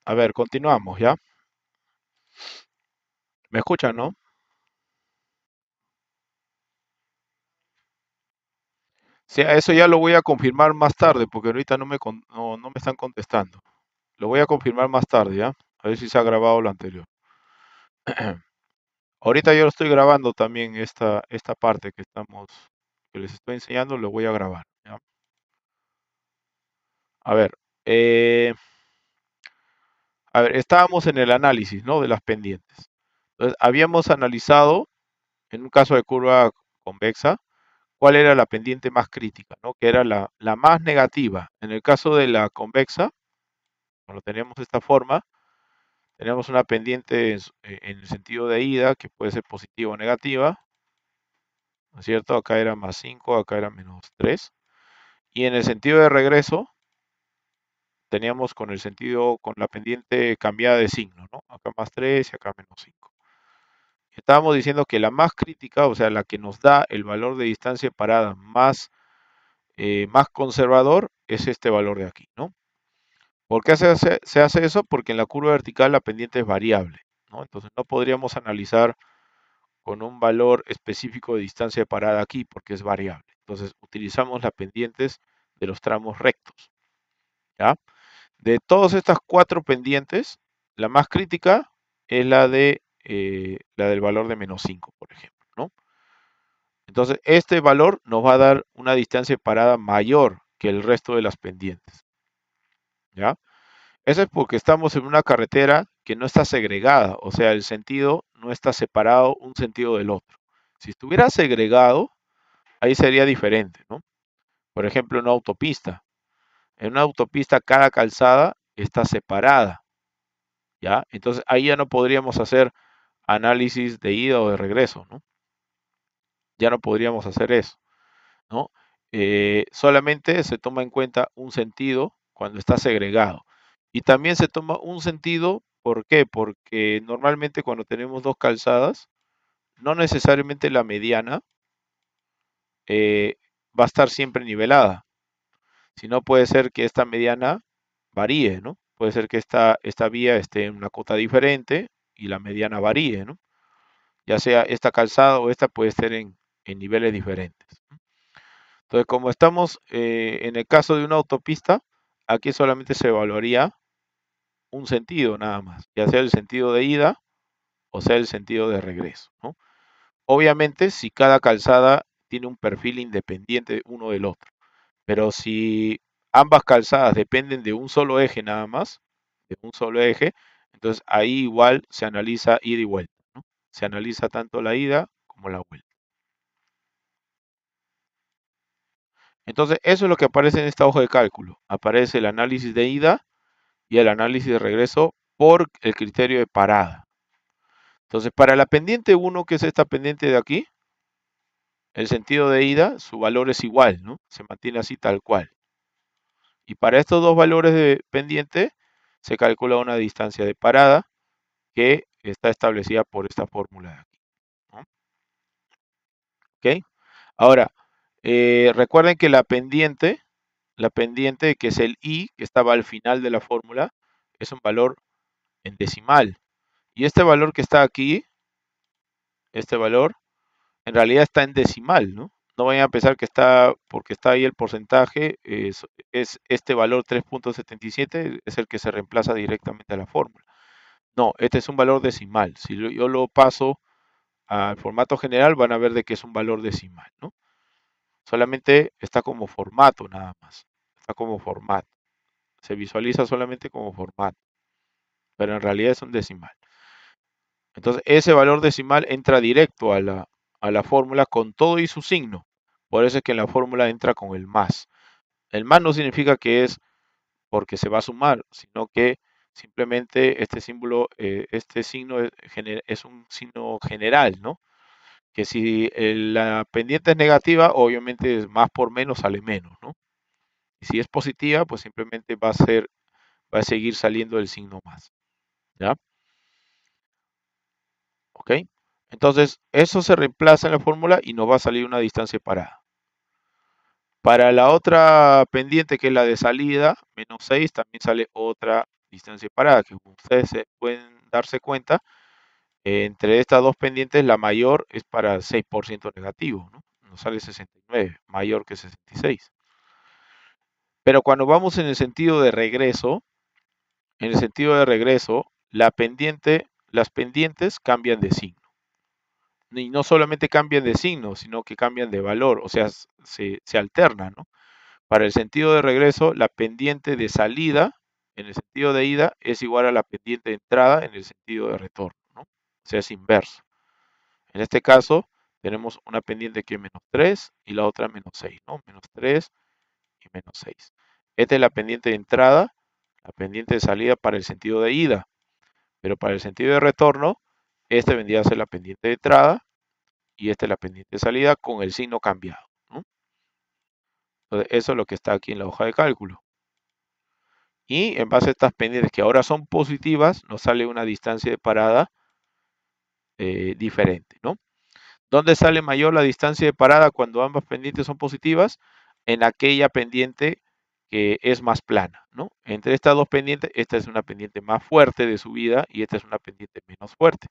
A ver, continuamos, ¿ya? ¿Me escuchan, no? Sí, a eso ya lo voy a confirmar más tarde, porque ahorita no me están contestando. Lo voy a confirmar más tarde, ¿ya? A ver si se ha grabado lo anterior. Ahorita yo lo estoy grabando también esta parte que les estoy enseñando, lo voy a grabar, ¿ya? A ver, eh, estábamos en el análisis, ¿no? De las pendientes. Entonces, habíamos analizado, en un caso de curva convexa, cuál era la pendiente más crítica, ¿no? Que era la más negativa. En el caso de la convexa, cuando teníamos esta forma, teníamos una pendiente en el sentido de ida, que puede ser positiva o negativa, ¿no es cierto? Acá era más 5, acá era menos 3. Y en el sentido de regreso, teníamos con la pendiente cambiada de signo, ¿no? Acá más 3 y acá menos 5. Estábamos diciendo que la más crítica, o sea, la que nos da el valor de distancia parada más conservador, es este valor de aquí, ¿no? ¿Por qué se hace eso? Porque en la curva vertical la pendiente es variable, ¿no? Entonces no podríamos analizar con un valor específico de distancia de parada aquí porque es variable. Entonces utilizamos las pendientes de los tramos rectos, ¿ya? De todas estas cuatro pendientes, la más crítica es la del valor de menos 5, por ejemplo, ¿no? Entonces este valor nos va a dar una distancia de parada mayor que el resto de las pendientes, ¿ya? Eso es porque estamos en una carretera que no está segregada, o sea, el sentido no está separado un sentido del otro. Si estuviera segregado, ahí sería diferente, ¿no? Por ejemplo, en una autopista. En una autopista cada calzada está separada, ¿ya? Entonces ahí ya no podríamos hacer análisis de ida o de regreso, ¿no? Ya no podríamos hacer eso, ¿no? Solamente se toma en cuenta un sentido cuando está segregado. Y también se toma un sentido, ¿por qué? Porque normalmente cuando tenemos dos calzadas, no necesariamente la mediana eh, va a estar siempre nivelada, sino puede ser que esta mediana varíe, ¿no? Puede ser que esta vía esté en una cota diferente y la mediana varíe, ¿no? Ya sea esta calzada o esta puede estar en niveles diferentes. Entonces, como estamos en el caso de una autopista, aquí solamente se evaluaría un sentido nada más, ya sea el sentido de ida o sea el sentido de regreso, ¿no? Obviamente, si cada calzada tiene un perfil independiente uno del otro, pero si ambas calzadas dependen de un solo eje nada más, de un solo eje, entonces ahí igual se analiza ida y vuelta, ¿no? Se analiza tanto la ida como la vuelta. Entonces, eso es lo que aparece en esta hoja de cálculo. Aparece el análisis de ida y el análisis de regreso por el criterio de parada. Entonces, para la pendiente 1, que es esta pendiente de aquí, el sentido de ida, su valor es igual, ¿no? Se mantiene así tal cual. Y para estos dos valores de pendiente, se calcula una distancia de parada que está establecida por esta fórmula de aquí, ¿no? ¿Ok? Ahora, recuerden que la pendiente que es el I, que estaba al final de la fórmula, es un valor en decimal. Y este valor que está aquí, este valor, en realidad está en decimal, ¿no? No vayan a pensar que está, porque está ahí el porcentaje, es este valor 3.77, es el que se reemplaza directamente a la fórmula. No, este es un valor decimal. Si yo lo paso al formato general, van a ver de que es un valor decimal, ¿no? Solamente está como formato nada más. Está como formato. Se visualiza solamente como formato, pero en realidad es un decimal. Entonces, ese valor decimal entra directo a la fórmula con todo y su signo. Por eso es que en la fórmula entra con el más. El más no significa que es porque se va a sumar, sino que simplemente este símbolo, este signo es un signo general, ¿no? Que si la pendiente es negativa, obviamente es más por menos sale menos, ¿no? Y si es positiva, pues simplemente va a seguir saliendo el signo más, ¿ya? ¿Ok? Entonces, eso se reemplaza en la fórmula y nos va a salir una distancia parada. Para la otra pendiente, que es la de salida, menos 6, también sale otra distancia de parada, que como ustedes pueden darse cuenta, entre estas dos pendientes la mayor es para 6% negativo, ¿no? Nos sale 69, mayor que 66. Pero cuando vamos en el sentido de regreso, en el sentido de regreso, las pendientes cambian de signo. Y no solamente cambian de signo, sino que cambian de valor, o sea, se alternan, ¿no? Para el sentido de regreso, la pendiente de salida en el sentido de ida es igual a la pendiente de entrada en el sentido de retorno, ¿no? O sea, es inverso. En este caso, tenemos una pendiente que es menos 3 y la otra menos 6, ¿no? Menos 3 y menos 6. Esta es la pendiente de entrada, la pendiente de salida para el sentido de ida, pero para el sentido de retorno, este vendría a ser la pendiente de entrada y esta es la pendiente de salida con el signo cambiado, ¿no? Entonces, eso es lo que está aquí en la hoja de cálculo. Y en base a estas pendientes que ahora son positivas, nos sale una distancia de parada diferente, ¿no? ¿Dónde sale mayor la distancia de parada cuando ambas pendientes son positivas? En aquella pendiente que es más plana, ¿no? Entre estas dos pendientes, esta es una pendiente más fuerte de subida y esta es una pendiente menos fuerte.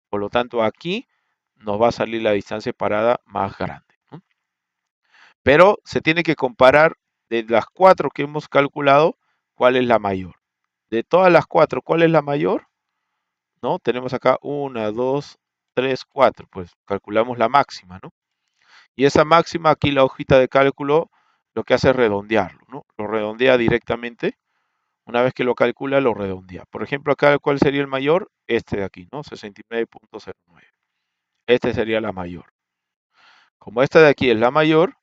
Por lo tanto, aquí nos va a salir la distancia de parada más grande, ¿no? Pero se tiene que comparar de las cuatro que hemos calculado, cuál es la mayor. De todas las cuatro, ¿cuál es la mayor? ¿No? Tenemos acá una, dos, tres, cuatro. Pues calculamos la máxima, ¿no? Y esa máxima, aquí la hojita de cálculo lo que hace es redondearlo, ¿no? Lo redondea directamente. Una vez que lo calcula, lo redondea. Por ejemplo, acá, ¿cuál sería el mayor? Este de aquí, ¿no? 69.09. Este sería la mayor. Como esta de aquí es la mayor,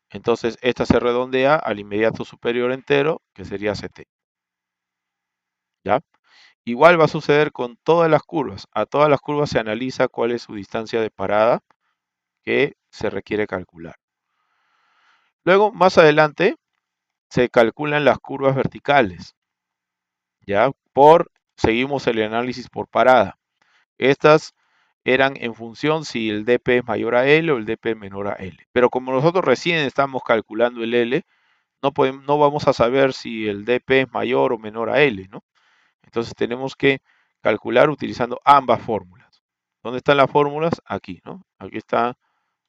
entonces esta se redondea al inmediato superior entero, que sería 70. ¿Ya? Igual va a suceder con todas las curvas. A todas las curvas se analiza cuál es su distancia de parada que se requiere calcular. Luego, más adelante, se calculan las curvas verticales. ¿Ya? Seguimos el análisis por parada. Estas eran en función si el dp es mayor a L o el dp es menor a L. Pero como nosotros recién estamos calculando el L, no vamos a saber si el dp es mayor o menor a L, ¿no? Entonces tenemos que calcular utilizando ambas fórmulas. ¿Dónde están las fórmulas? Aquí, ¿no? Aquí están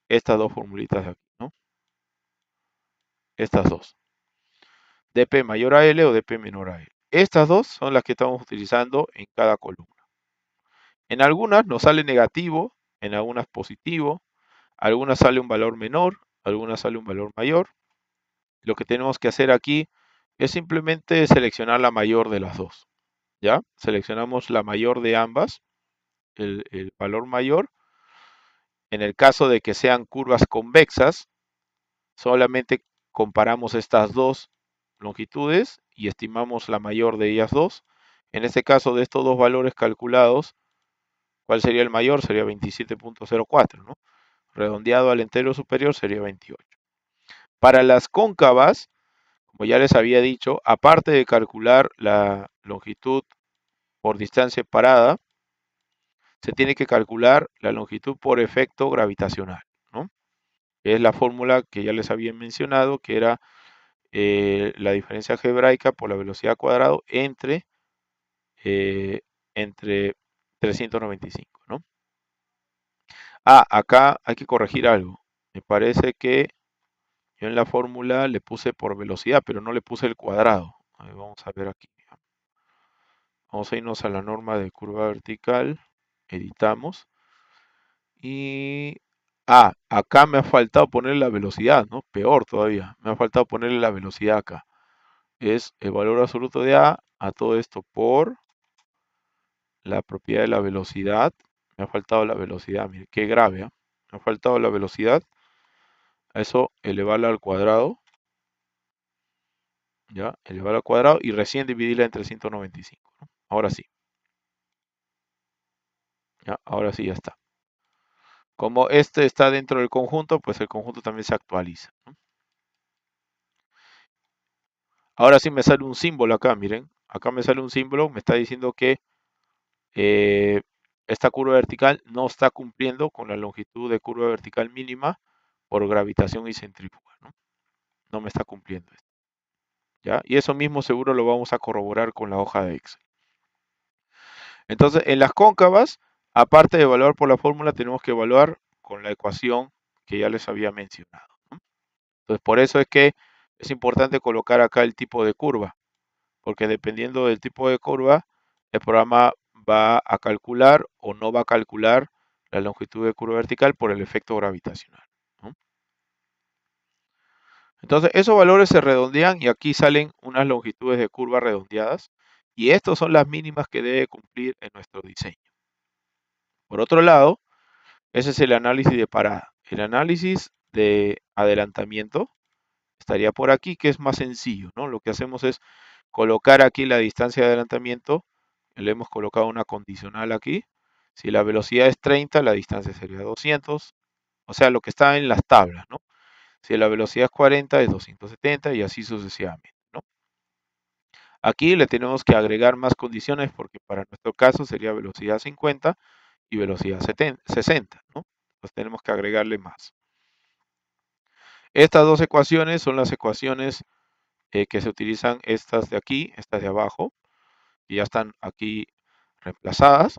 estas dos formulitas de aquí, ¿no? Estas dos. dp mayor a L o dp menor a L. Estas dos son las que estamos utilizando en cada columna. En algunas nos sale negativo, en algunas positivo, algunas sale un valor menor, algunas sale un valor mayor. Lo que tenemos que hacer aquí es simplemente seleccionar la mayor de las dos. ¿Ya? Seleccionamos la mayor de ambas, el valor mayor. En el caso de que sean curvas convexas, solamente comparamos estas dos longitudes y estimamos la mayor de ellas dos. En este caso, de estos dos valores calculados, ¿cuál sería el mayor? Sería 27.04, ¿no? Redondeado al entero superior sería 28. Para las cóncavas, como ya les había dicho, aparte de calcular la longitud por distancia parada, se tiene que calcular la longitud por efecto gravitacional, ¿no? Es la fórmula que ya les había mencionado, que era la diferencia algebraica por la velocidad cuadrado eh, entre 395, ¿no? Acá hay que corregir algo. Me parece que yo en la fórmula le puse por velocidad, pero no le puse el cuadrado. Vamos a ver aquí. Vamos a irnos a la norma de curva vertical. Editamos. Y... acá me ha faltado poner la velocidad, ¿no? Peor todavía. Me ha faltado ponerle la velocidad acá. Es el valor absoluto de a todo esto por la propiedad de la velocidad. Me ha faltado la velocidad. Mire, qué grave, ¿eh? Me ha faltado la velocidad. A eso elevarla al cuadrado. ¿Ya? Elevarla al cuadrado y recién dividirla entre 195, ¿no? Ahora sí. ¿Ya? Ahora sí ya está. Como este está dentro del conjunto, pues el conjunto también se actualiza, ¿no? Ahora sí me sale un símbolo acá, miren. Acá me sale un símbolo, me está diciendo que eh, esta curva vertical no está cumpliendo con la longitud de curva vertical mínima por gravitación y centrífuga, ¿no? No me está cumpliendo esto. ¿ya? Y eso mismo seguro lo vamos a corroborar con la hoja de Excel. Entonces, en las cóncavas, aparte de evaluar por la fórmula, tenemos que evaluar con la ecuación que ya les había mencionado, ¿no? Entonces, por eso es que es importante colocar acá el tipo de curva, porque dependiendo del tipo de curva, el programa va a calcular o no va a calcular la longitud de curva vertical por el efecto gravitacional, ¿no? Entonces, esos valores se redondean y aquí salen unas longitudes de curva redondeadas y estas son las mínimas que debe cumplir en nuestro diseño. Por otro lado, ese es el análisis de parada. El análisis de adelantamiento estaría por aquí, que es más sencillo, ¿no? Lo que hacemos es colocar aquí la distancia de adelantamiento, le hemos colocado una condicional aquí. Si la velocidad es 30, la distancia sería 200, o sea, lo que está en las tablas, ¿no? Si la velocidad es 40, es 270 y así sucesivamente, ¿no? Aquí le tenemos que agregar más condiciones porque para nuestro caso sería velocidad 50 y velocidad 60, ¿no? Entonces tenemos que agregarle más. Estas dos ecuaciones son las ecuaciones que se utilizan, estas de aquí, estas de abajo, que ya están aquí reemplazadas,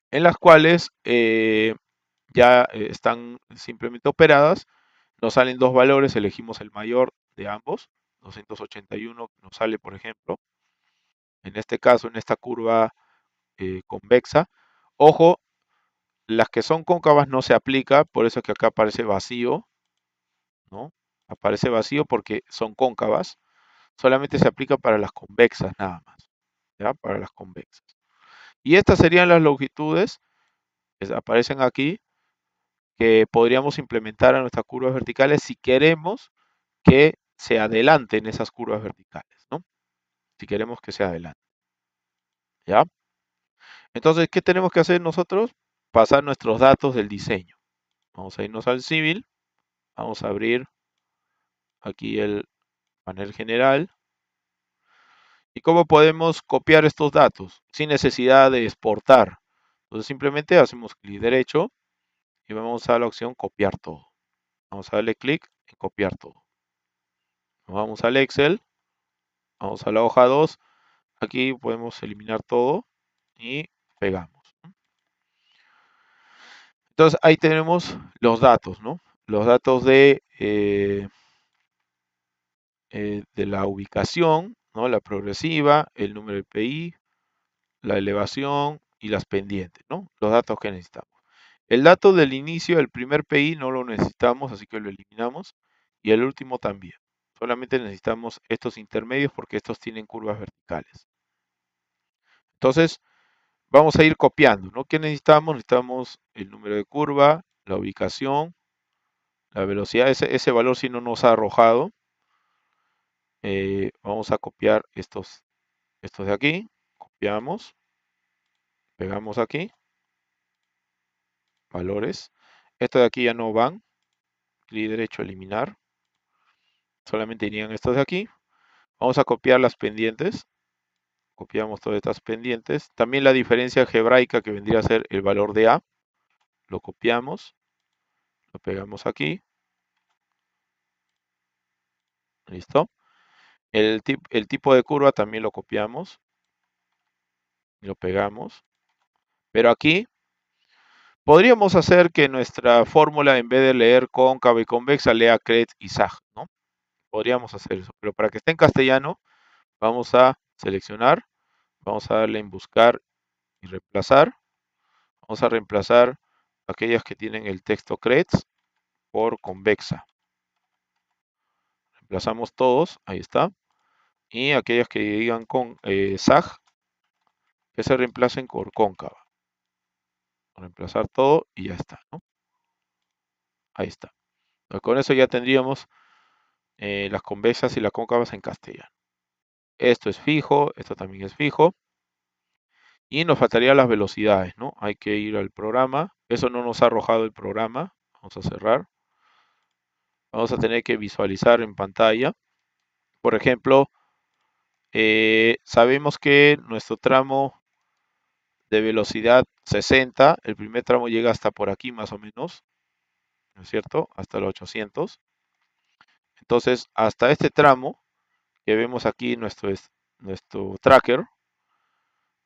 en las cuales ya están simplemente operadas. Nos salen dos valores, elegimos el mayor de ambos, 281 nos sale, por ejemplo, en este caso, en esta curva convexa. Ojo, las que son cóncavas no se aplica, por eso es que acá aparece vacío, ¿no? Aparece vacío porque son cóncavas. Solamente se aplica para las convexas nada más, ¿ya? Para las convexas. Y estas serían las longitudes que aparecen aquí, que podríamos implementar a nuestras curvas verticales si queremos que se adelanten esas curvas verticales, ¿no? Si queremos que se adelanten, ¿ya? Entonces, ¿qué tenemos que hacer nosotros? Pasar nuestros datos del diseño. Vamos a irnos al Civil, vamos a abrir aquí el panel general. ¿Y cómo podemos copiar estos datos sin necesidad de exportar? Entonces simplemente hacemos clic derecho y vamos a la opción copiar todo. Vamos a darle clic en copiar todo. Nos vamos al Excel, vamos a la hoja 2. Aquí podemos eliminar todo y pegamos. Entonces ahí tenemos los datos, ¿no? Los datos de la ubicación, ¿no? La progresiva, el número de PI, la elevación y las pendientes, ¿no? Los datos que necesitamos. El dato del inicio, el primer PI, no lo necesitamos, así que lo eliminamos. Y el último también. Solamente necesitamos estos intermedios porque estos tienen curvas verticales. Entonces, vamos a ir copiando, ¿no? ¿Qué necesitamos? Necesitamos el número de curva, la ubicación, la velocidad. Ese valor si no nos ha arrojado. Vamos a copiar estos de aquí. Copiamos. Pegamos aquí. Valores. Estos de aquí ya no van. Clic derecho, eliminar. Solamente irían estos de aquí. Vamos a copiar las pendientes. Copiamos todas estas pendientes. También la diferencia algebraica que vendría a ser el valor de A. Lo copiamos. Lo pegamos aquí. Listo. El tipo de curva también lo copiamos. Y lo pegamos. Pero aquí podríamos hacer que nuestra fórmula, en vez de leer cóncava y convexa, lea CRED y SAG, ¿no? Podríamos hacer eso. Pero para que esté en castellano, vamos a seleccionar. Vamos a darle en buscar y reemplazar. Vamos a reemplazar aquellas que tienen el texto CREDS por convexa. Reemplazamos todos, ahí está. Y aquellas que digan con SAG, que se reemplacen por cóncava. Reemplazar todo y ya está, ¿no? Ahí está. Entonces, con eso ya tendríamos las convexas y las cóncavas en castellano. Esto es fijo, esto también es fijo. Y nos faltarían las velocidades, ¿no? Hay que ir al programa. Eso no nos ha arrojado el programa. Vamos a cerrar. Vamos a tener que visualizar en pantalla. Por ejemplo, sabemos que nuestro tramo de velocidad 60, el primer tramo llega hasta por aquí más o menos, ¿no es cierto? Hasta los 800. Entonces, hasta este tramo que vemos aquí nuestro tracker,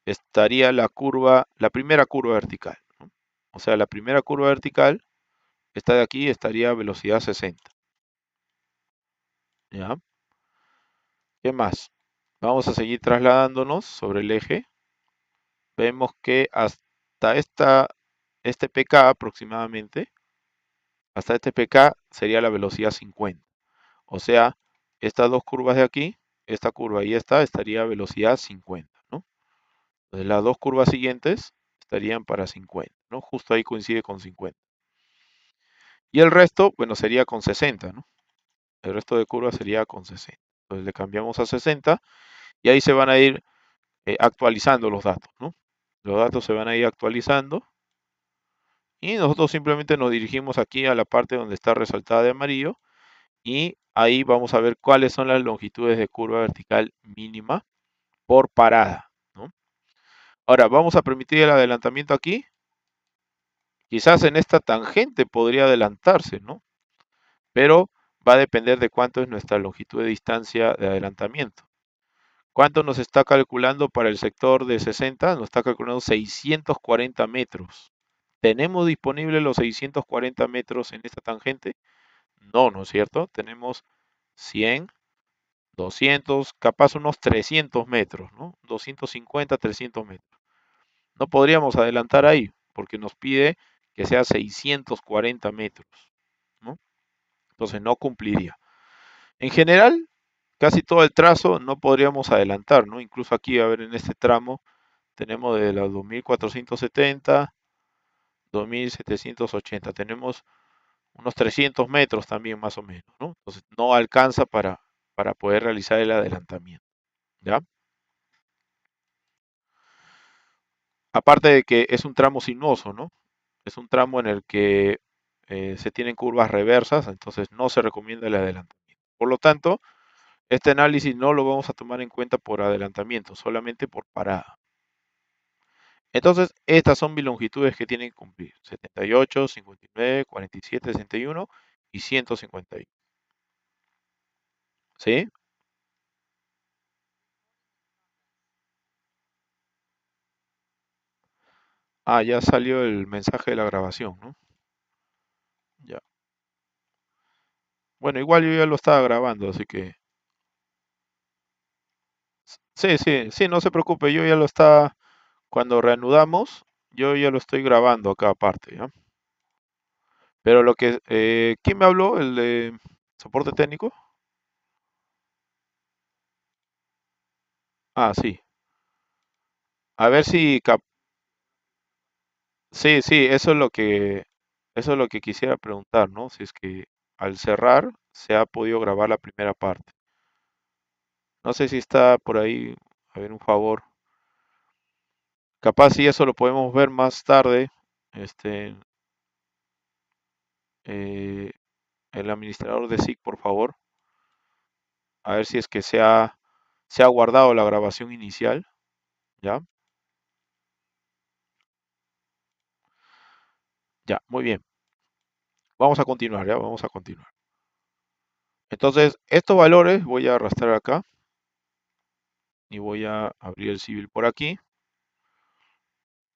estaría la curva, la primera curva vertical, ¿no? O sea, la primera curva vertical, esta de aquí, estaría a velocidad 60. ¿Ya? ¿Qué más? Vamos a seguir trasladándonos sobre el eje. Vemos que hasta este PK aproximadamente, hasta este PK sería la velocidad 50. O sea, estas dos curvas de aquí, esta curva y esta, estaría a velocidad 50, ¿no? Entonces, las dos curvas siguientes estarían para 50, ¿no? Justo ahí coincide con 50. Y el resto, bueno, sería con 60, ¿no? El resto de curvas sería con 60. Entonces le cambiamos a 60 y ahí se van a ir actualizando los datos, ¿no? Los datos se van a ir actualizando y nosotros simplemente nos dirigimos aquí a la parte donde está resaltada de amarillo y ahí vamos a ver cuáles son las longitudes de curva vertical mínima por parada, ¿no? Ahora, vamos a permitir el adelantamiento aquí. Quizás en esta tangente podría adelantarse, ¿no? Pero va a depender de cuánto es nuestra longitud de distancia de adelantamiento. ¿Cuánto nos está calculando para el sector de 60? Nos está calculando 640 metros. ¿Tenemos disponibles los 640 metros en esta tangente? No, ¿no es cierto? Tenemos 100, 200, capaz unos 300 metros, ¿no? 250, 300 metros. No podríamos adelantar ahí porque nos pide que sea 640 metros, ¿no? Entonces no cumpliría. En general, casi todo el trazo no podríamos adelantar, ¿no? Incluso aquí, a ver, en este tramo tenemos de las 2470, 2780. Tenemos unos 300 metros también más o menos, ¿no? Entonces no alcanza para poder realizar el adelantamiento, ¿ya? Aparte de que es un tramo sinuoso, ¿no? Es un tramo en el que se tienen curvas reversas, entonces no se recomienda el adelantamiento. Por lo tanto, este análisis no lo vamos a tomar en cuenta por adelantamiento, solamente por parada. Entonces, estas son mis longitudes que tienen que cumplir: 78, 59, 47, 61 y 151. ¿Sí? Ah, ya salió el mensaje de la grabación, ¿no? Ya. Bueno, igual yo ya lo estaba grabando, así que... Sí, sí, sí, no se preocupe, yo ya lo estaba... Cuando reanudamos, yo ya lo estoy grabando acá aparte, ¿ya? Pero lo que... ¿quién me habló? ¿El de soporte técnico? Ah, sí. A ver si... Sí, sí, eso es lo que quisiera preguntar, ¿no? Si es que al cerrar se ha podido grabar la primera parte. No sé si está por ahí, a ver, un favor. Capaz si eso lo podemos ver más tarde, este, eh, el administrador de SIC, por favor, a ver si es que se ha guardado la grabación inicial, ¿ya? Ya, muy bien. Vamos a continuar, ¿ya? Vamos a continuar. Entonces, estos valores voy a arrastrar acá y voy a abrir el civil por aquí.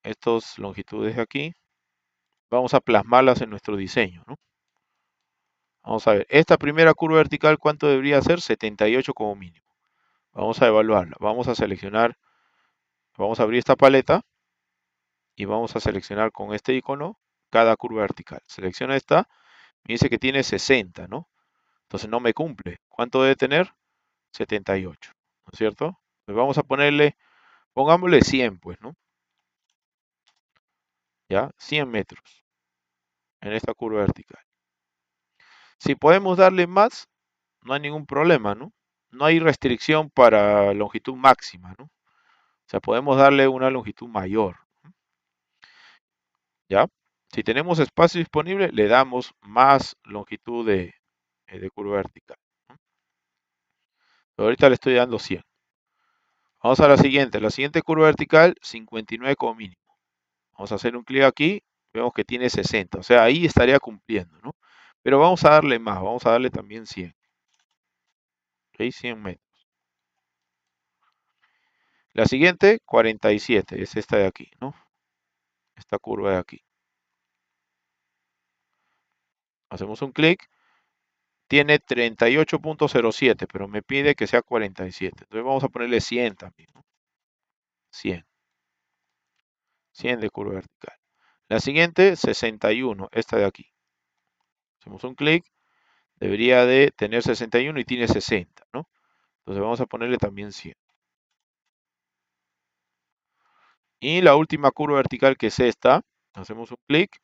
Estas longitudes de aquí, vamos a plasmarlas en nuestro diseño, ¿no? Vamos a ver, esta primera curva vertical, ¿cuánto debería ser? 78 como mínimo. Vamos a evaluarla. Vamos a seleccionar, vamos a abrir esta paleta y vamos a seleccionar con este icono cada curva vertical. Selecciona esta, me dice que tiene 60, ¿no? Entonces no me cumple. ¿Cuánto debe tener? 78, ¿no es cierto? Pues vamos a ponerle, pongámosle 100, pues, ¿no? Ya, 100 metros en esta curva vertical. Si podemos darle más, no hay ningún problema, ¿no? No hay restricción para longitud máxima, ¿no? O sea, podemos darle una longitud mayor, ¿ya? Si tenemos espacio disponible, le damos más longitud de curva vertical, ¿no? Pero ahorita le estoy dando 100. Vamos a la siguiente curva vertical, 59 como mínimo. Vamos a hacer un clic aquí, vemos que tiene 60, o sea, ahí estaría cumpliendo, ¿no? Pero vamos a darle más, vamos a darle también 100. ¿ok? 100 metros. La siguiente, 47, es esta de aquí, ¿no? Esta curva de aquí. Hacemos un clic, tiene 38.07, pero me pide que sea 47. Entonces vamos a ponerle 100 también, ¿no? 100. 100 de curva vertical. La siguiente, 61, esta de aquí. Hacemos un clic, debería de tener 61 y tiene 60, ¿no? Entonces vamos a ponerle también 100. Y la última curva vertical, que es esta, hacemos un clic,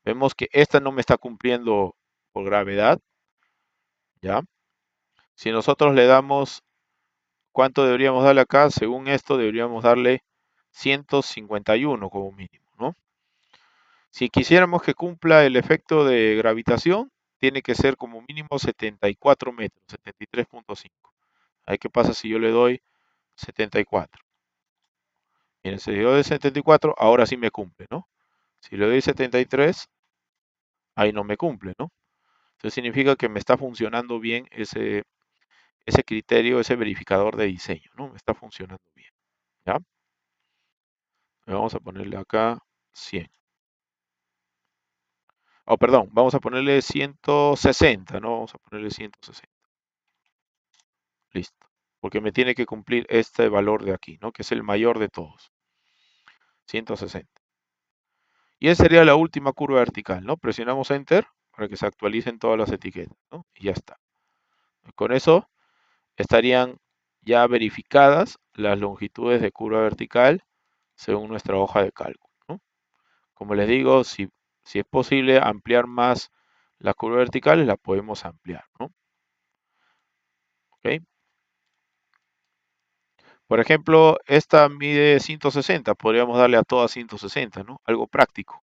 vemos que esta no me está cumpliendo por gravedad, ¿ya? Si nosotros le damos, ¿cuánto deberíamos darle acá? Según esto, deberíamos darle 151 como mínimo, ¿no? Si quisiéramos que cumpla el efecto de gravitación, tiene que ser como mínimo 74 metros, 73.5. Ahí, ¿qué pasa si yo le doy 74? Miren, si le doy 74, ahora sí me cumple, ¿no? Si le doy 73, ahí no me cumple, ¿no? Entonces significa que me está funcionando bien ese criterio, ese verificador de diseño, ¿no? Me está funcionando bien, ¿ya? Vamos a ponerle acá 100. Oh, perdón, vamos a ponerle 160, ¿no? Vamos a ponerle 160. Listo. Porque me tiene que cumplir este valor de aquí, ¿no? Que es el mayor de todos. 160. Y esa sería la última curva vertical, ¿no? Presionamos Enter para que se actualicen todas las etiquetas, ¿no? Y ya está. Con eso estarían ya verificadas las longitudes de curva vertical según nuestra hoja de cálculo, ¿no? Como les digo, si es posible ampliar más las curvas verticales, las podemos ampliar, ¿no? ¿Ok? Por ejemplo, esta mide 160, podríamos darle a todas 160, ¿no? Algo práctico,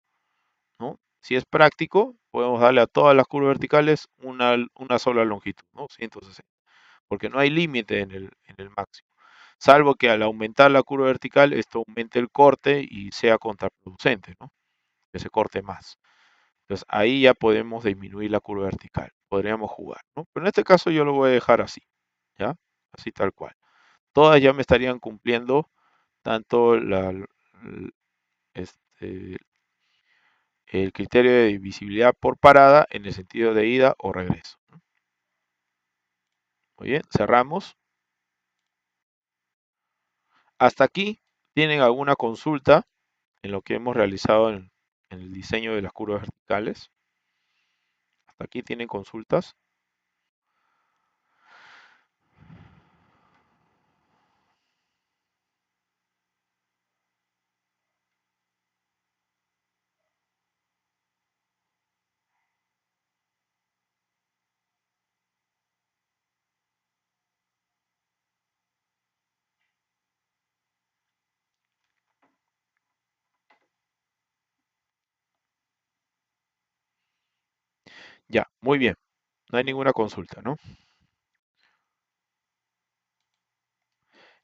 ¿no? Si es práctico, podemos darle a todas las curvas verticales una sola longitud, ¿no? 160, porque no hay límite en el máximo, salvo que al aumentar la curva vertical, esto aumente el corte y sea contraproducente, ¿no? Que se corte más. Entonces ahí ya podemos disminuir la curva vertical, podríamos jugar, ¿no? Pero en este caso yo lo voy a dejar así, ¿ya? Así tal cual. Todas ya me estarían cumpliendo tanto este, el criterio de visibilidad por parada en el sentido de ida o regreso, ¿no? Muy bien, cerramos. Hasta aquí, ¿tienen alguna consulta en lo que hemos realizado en el diseño de las curvas verticales? Hasta aquí tienen consultas. Ya, muy bien. No hay ninguna consulta, ¿no?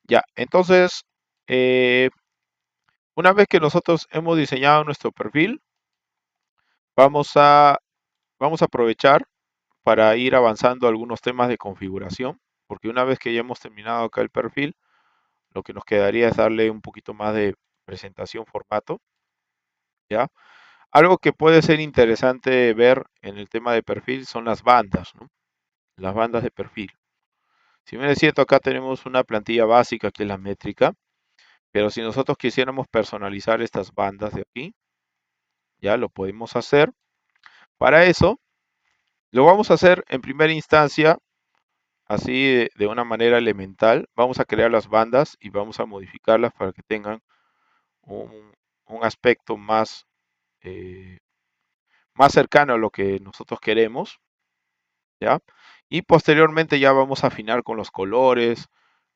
Ya, entonces, eh, una vez que nosotros hemos diseñado nuestro perfil, vamos a, vamos a aprovechar para ir avanzando algunos temas de configuración, porque una vez que ya hemos terminado acá el perfil, lo que nos quedaría es darle un poquito más de presentación, formato, ¿ya? Algo que puede ser interesante ver en el tema de perfil son las bandas, ¿no? Las bandas de perfil. Si bien es cierto, acá tenemos una plantilla básica que es la métrica, pero si nosotros quisiéramos personalizar estas bandas de aquí, ya lo podemos hacer. Para eso, lo vamos a hacer en primera instancia, así de una manera elemental. Vamos a crear las bandas y vamos a modificarlas para que tengan un, un aspecto eh, más cercano a lo que nosotros queremos, ¿ya? Y posteriormente ya vamos a afinar con los colores,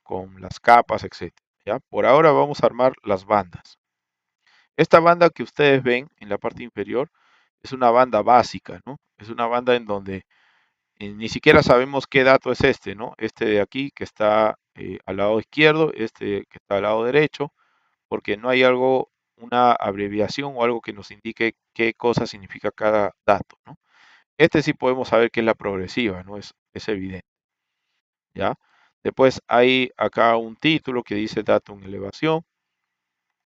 con las capas, etcétera, ¿ya? Por ahora vamos a armar las bandas. Esta banda que ustedes ven en la parte inferior es una banda básica, ¿no? Es una banda en donde ni siquiera sabemos qué dato es este, ¿no? Este de aquí que está al lado izquierdo, este que está al lado derecho, porque no hay algo, una abreviación o algo que nos indique qué cosa significa cada dato, ¿no? Este sí podemos saber que es la progresiva, ¿no? Es evidente. ¿ya? Después hay acá un título que dice datum elevación,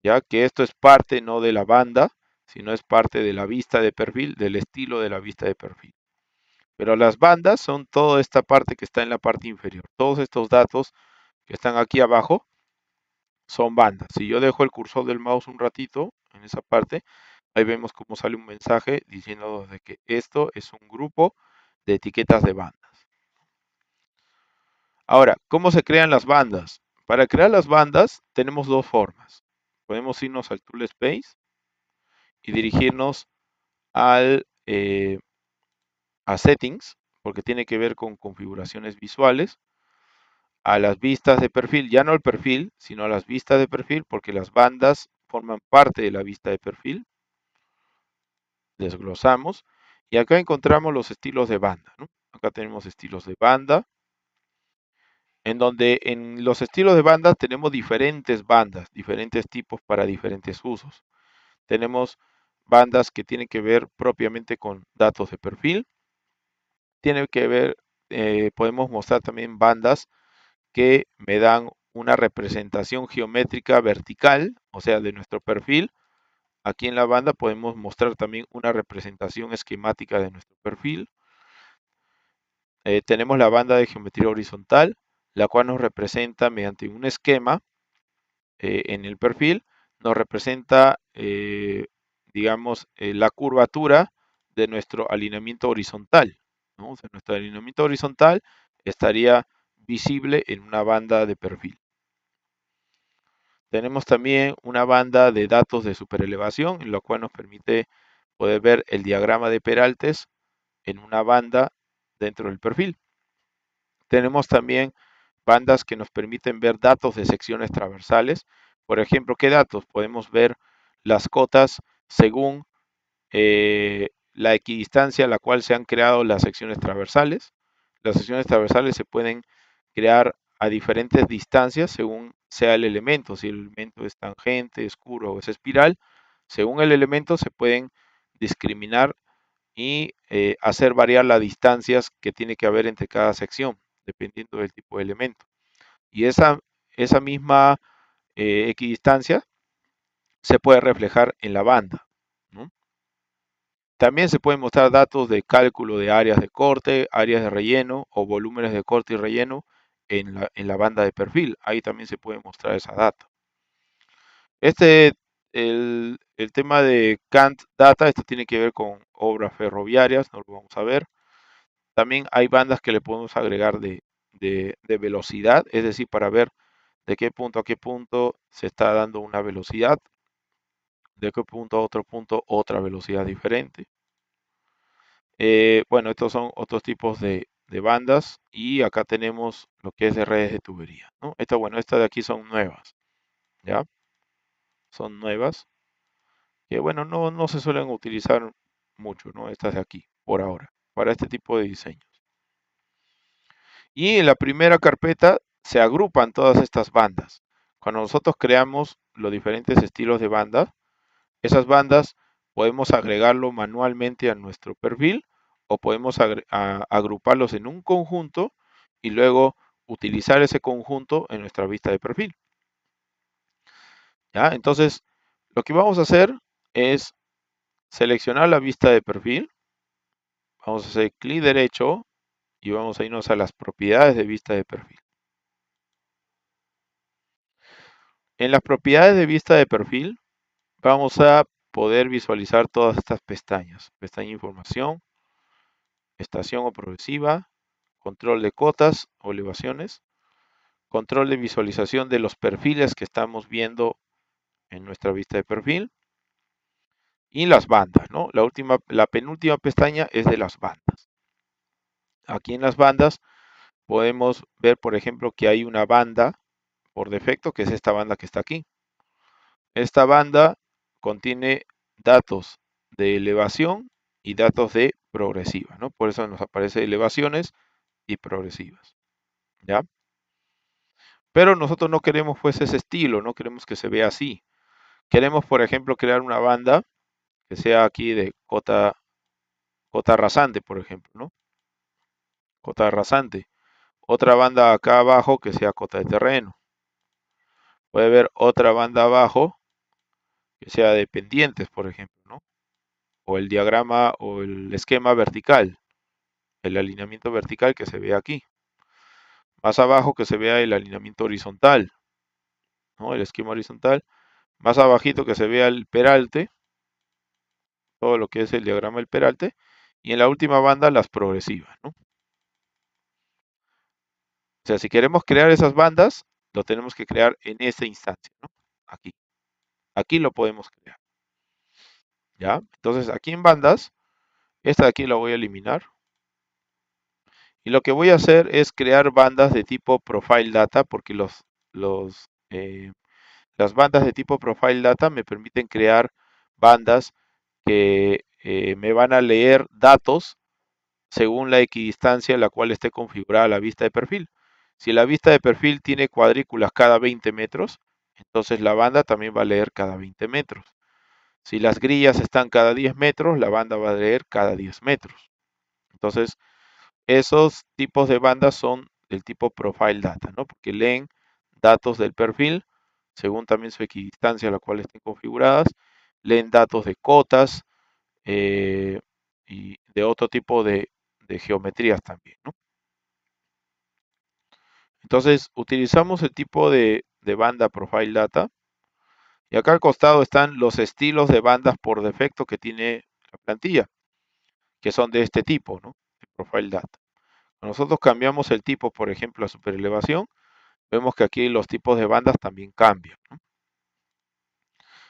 ya que esto es parte no de la banda, sino es parte de la vista de perfil, del estilo de la vista de perfil. Pero las bandas son toda esta parte que está en la parte inferior. Todos estos datos que están aquí abajo son bandas. Si yo dejo el cursor del mouse un ratito en esa parte, ahí vemos cómo sale un mensaje diciendo de que esto es un grupo de etiquetas de bandas. Ahora, ¿cómo se crean las bandas? Para crear las bandas tenemos dos formas. Podemos irnos al Tool Space y dirigirnos a Settings, porque tiene que ver con configuraciones visuales, a las vistas de perfil, ya no el perfil, sino a las vistas de perfil, porque las bandas forman parte de la vista de perfil. Desglosamos y acá encontramos los estilos de banda, ¿no? Acá tenemos estilos de banda, en donde en los estilos de banda tenemos diferentes bandas, diferentes tipos para diferentes usos. Tenemos bandas que tienen que ver propiamente con datos de perfil, tiene que ver, podemos mostrar también bandas que me dan una representación geométrica vertical, o sea, de nuestro perfil. Aquí en la banda podemos mostrar también una representación esquemática de nuestro perfil. Tenemos la banda de geometría horizontal, la cual nos representa mediante un esquema en el perfil, nos representa, digamos, la curvatura de nuestro alineamiento horizontal, ¿no? O sea, nuestro alineamiento horizontal estaría visible en una banda de perfil. Tenemos también una banda de datos de superelevación, en la cual nos permite poder ver el diagrama de Peraltes en una banda dentro del perfil. Tenemos también bandas que nos permiten ver datos de secciones transversales. Por ejemplo, ¿qué datos? Podemos ver las cotas según la equidistancia a la cual se han creado las secciones transversales. Las secciones transversales se pueden crear a diferentes distancias según sea el elemento. Si el elemento es tangente, es curva o es espiral, según el elemento se pueden discriminar y hacer variar las distancias que tiene que haber entre cada sección, dependiendo del tipo de elemento. Y esa misma equidistancia se puede reflejar en la banda, ¿no? También se pueden mostrar datos de cálculo de áreas de corte, áreas de relleno o volúmenes de corte y relleno en la banda de perfil. Ahí también se puede mostrar esa data. Este, el tema de Cant Data, esto tiene que ver con obras ferroviarias, no lo vamos a ver. También hay bandas que le podemos agregar de velocidad, es decir, para ver de qué punto a qué punto se está dando una velocidad, de qué punto a otro punto otra velocidad diferente. Bueno, estos son otros tipos de bandas y acá tenemos lo que es de redes de tubería, ¿no? Bueno, estas de aquí son nuevas, ¿ya? Son nuevas que, bueno, no se suelen utilizar mucho, ¿no? Estas de aquí, por ahora, para este tipo de diseños. Y en la primera carpeta se agrupan todas estas bandas. Cuando nosotros creamos los diferentes estilos de banda, esas bandas podemos agregarlo manualmente a nuestro perfil o podemos agruparlos en un conjunto y luego utilizar ese conjunto en nuestra vista de perfil. ¿Ya? Entonces, lo que vamos a hacer es seleccionar la vista de perfil, vamos a hacer clic derecho y vamos a irnos a las propiedades de vista de perfil. En las propiedades de vista de perfil vamos a poder visualizar todas estas pestañas. Pestaña información, estación o progresiva, control de cotas o elevaciones, control de visualización de los perfiles que estamos viendo en nuestra vista de perfil y las bandas, ¿no? La penúltima pestaña es de las bandas. Aquí en las bandas podemos ver, por ejemplo, que hay una banda por defecto, que es esta banda que está aquí. Esta banda contiene datos de elevación y datos de progresiva, ¿no? Por eso nos aparece elevaciones y progresivas, ¿ya? Pero nosotros no queremos pues ese estilo, no queremos que se vea así. Queremos, por ejemplo, crear una banda que sea aquí de cota rasante, por ejemplo, ¿no? Cota rasante. otra banda acá abajo que sea cota de terreno. Puede haber otra banda abajo que sea de pendientes, por ejemplo, ¿no? O el diagrama o el esquema vertical, el alineamiento vertical que se ve aquí. Más abajo que se vea el alineamiento horizontal, ¿no? El esquema horizontal. Más abajito que se vea el peralte, todo lo que es el diagrama del peralte. Y en la última banda las progresivas, ¿no? O sea, si queremos crear esas bandas, lo tenemos que crear en esa instancia, ¿no? Aquí. Aquí lo podemos crear. ¿Ya? Entonces, aquí en bandas, esta de aquí la voy a eliminar. Y lo que voy a hacer es crear bandas de tipo Profile Data, porque las bandas de tipo Profile Data me permiten crear bandas que me van a leer datos según la equidistancia en la cual esté configurada la vista de perfil. Si la vista de perfil tiene cuadrículas cada 20 metros, entonces la banda también va a leer cada 20 metros. Si las grillas están cada 10 metros, la banda va a leer cada 10 metros. Entonces, esos tipos de bandas son del tipo Profile Data, ¿no? Porque leen datos del perfil, según también su equidistancia a la cual estén configuradas, leen datos de cotas y de otro tipo de geometrías también, ¿no? Entonces, utilizamos el tipo de banda Profile Data y acá al costado están los estilos de bandas por defecto que tiene la plantilla, que son de este tipo, ¿no? De Profile Data. Cuando nosotros cambiamos el tipo, por ejemplo, a superelevación, vemos que aquí los tipos de bandas también cambian, ¿no?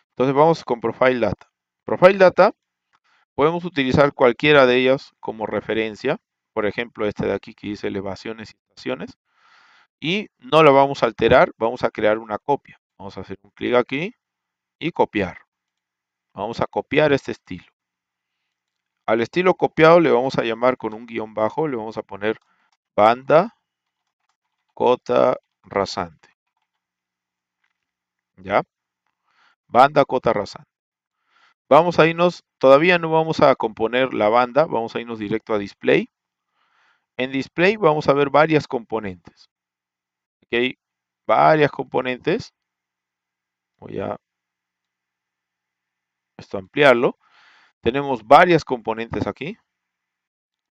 Entonces vamos con Profile Data. Profile Data, podemos utilizar cualquiera de ellas como referencia. Por ejemplo, este de aquí que dice elevaciones y estaciones. Y no lo vamos a alterar, vamos a crear una copia. Vamos a hacer un clic aquí y copiar. Vamos a copiar este estilo. Al estilo copiado le vamos a llamar con un guión bajo, le vamos a poner banda cota rasante. ¿Ya? Banda cota rasante. Vamos a irnos, todavía no vamos a componer la banda, vamos a irnos directo a display. En display vamos a ver varias componentes. Aquí hay varias componentes. Voy a esto ampliarlo. Tenemos varias componentes aquí.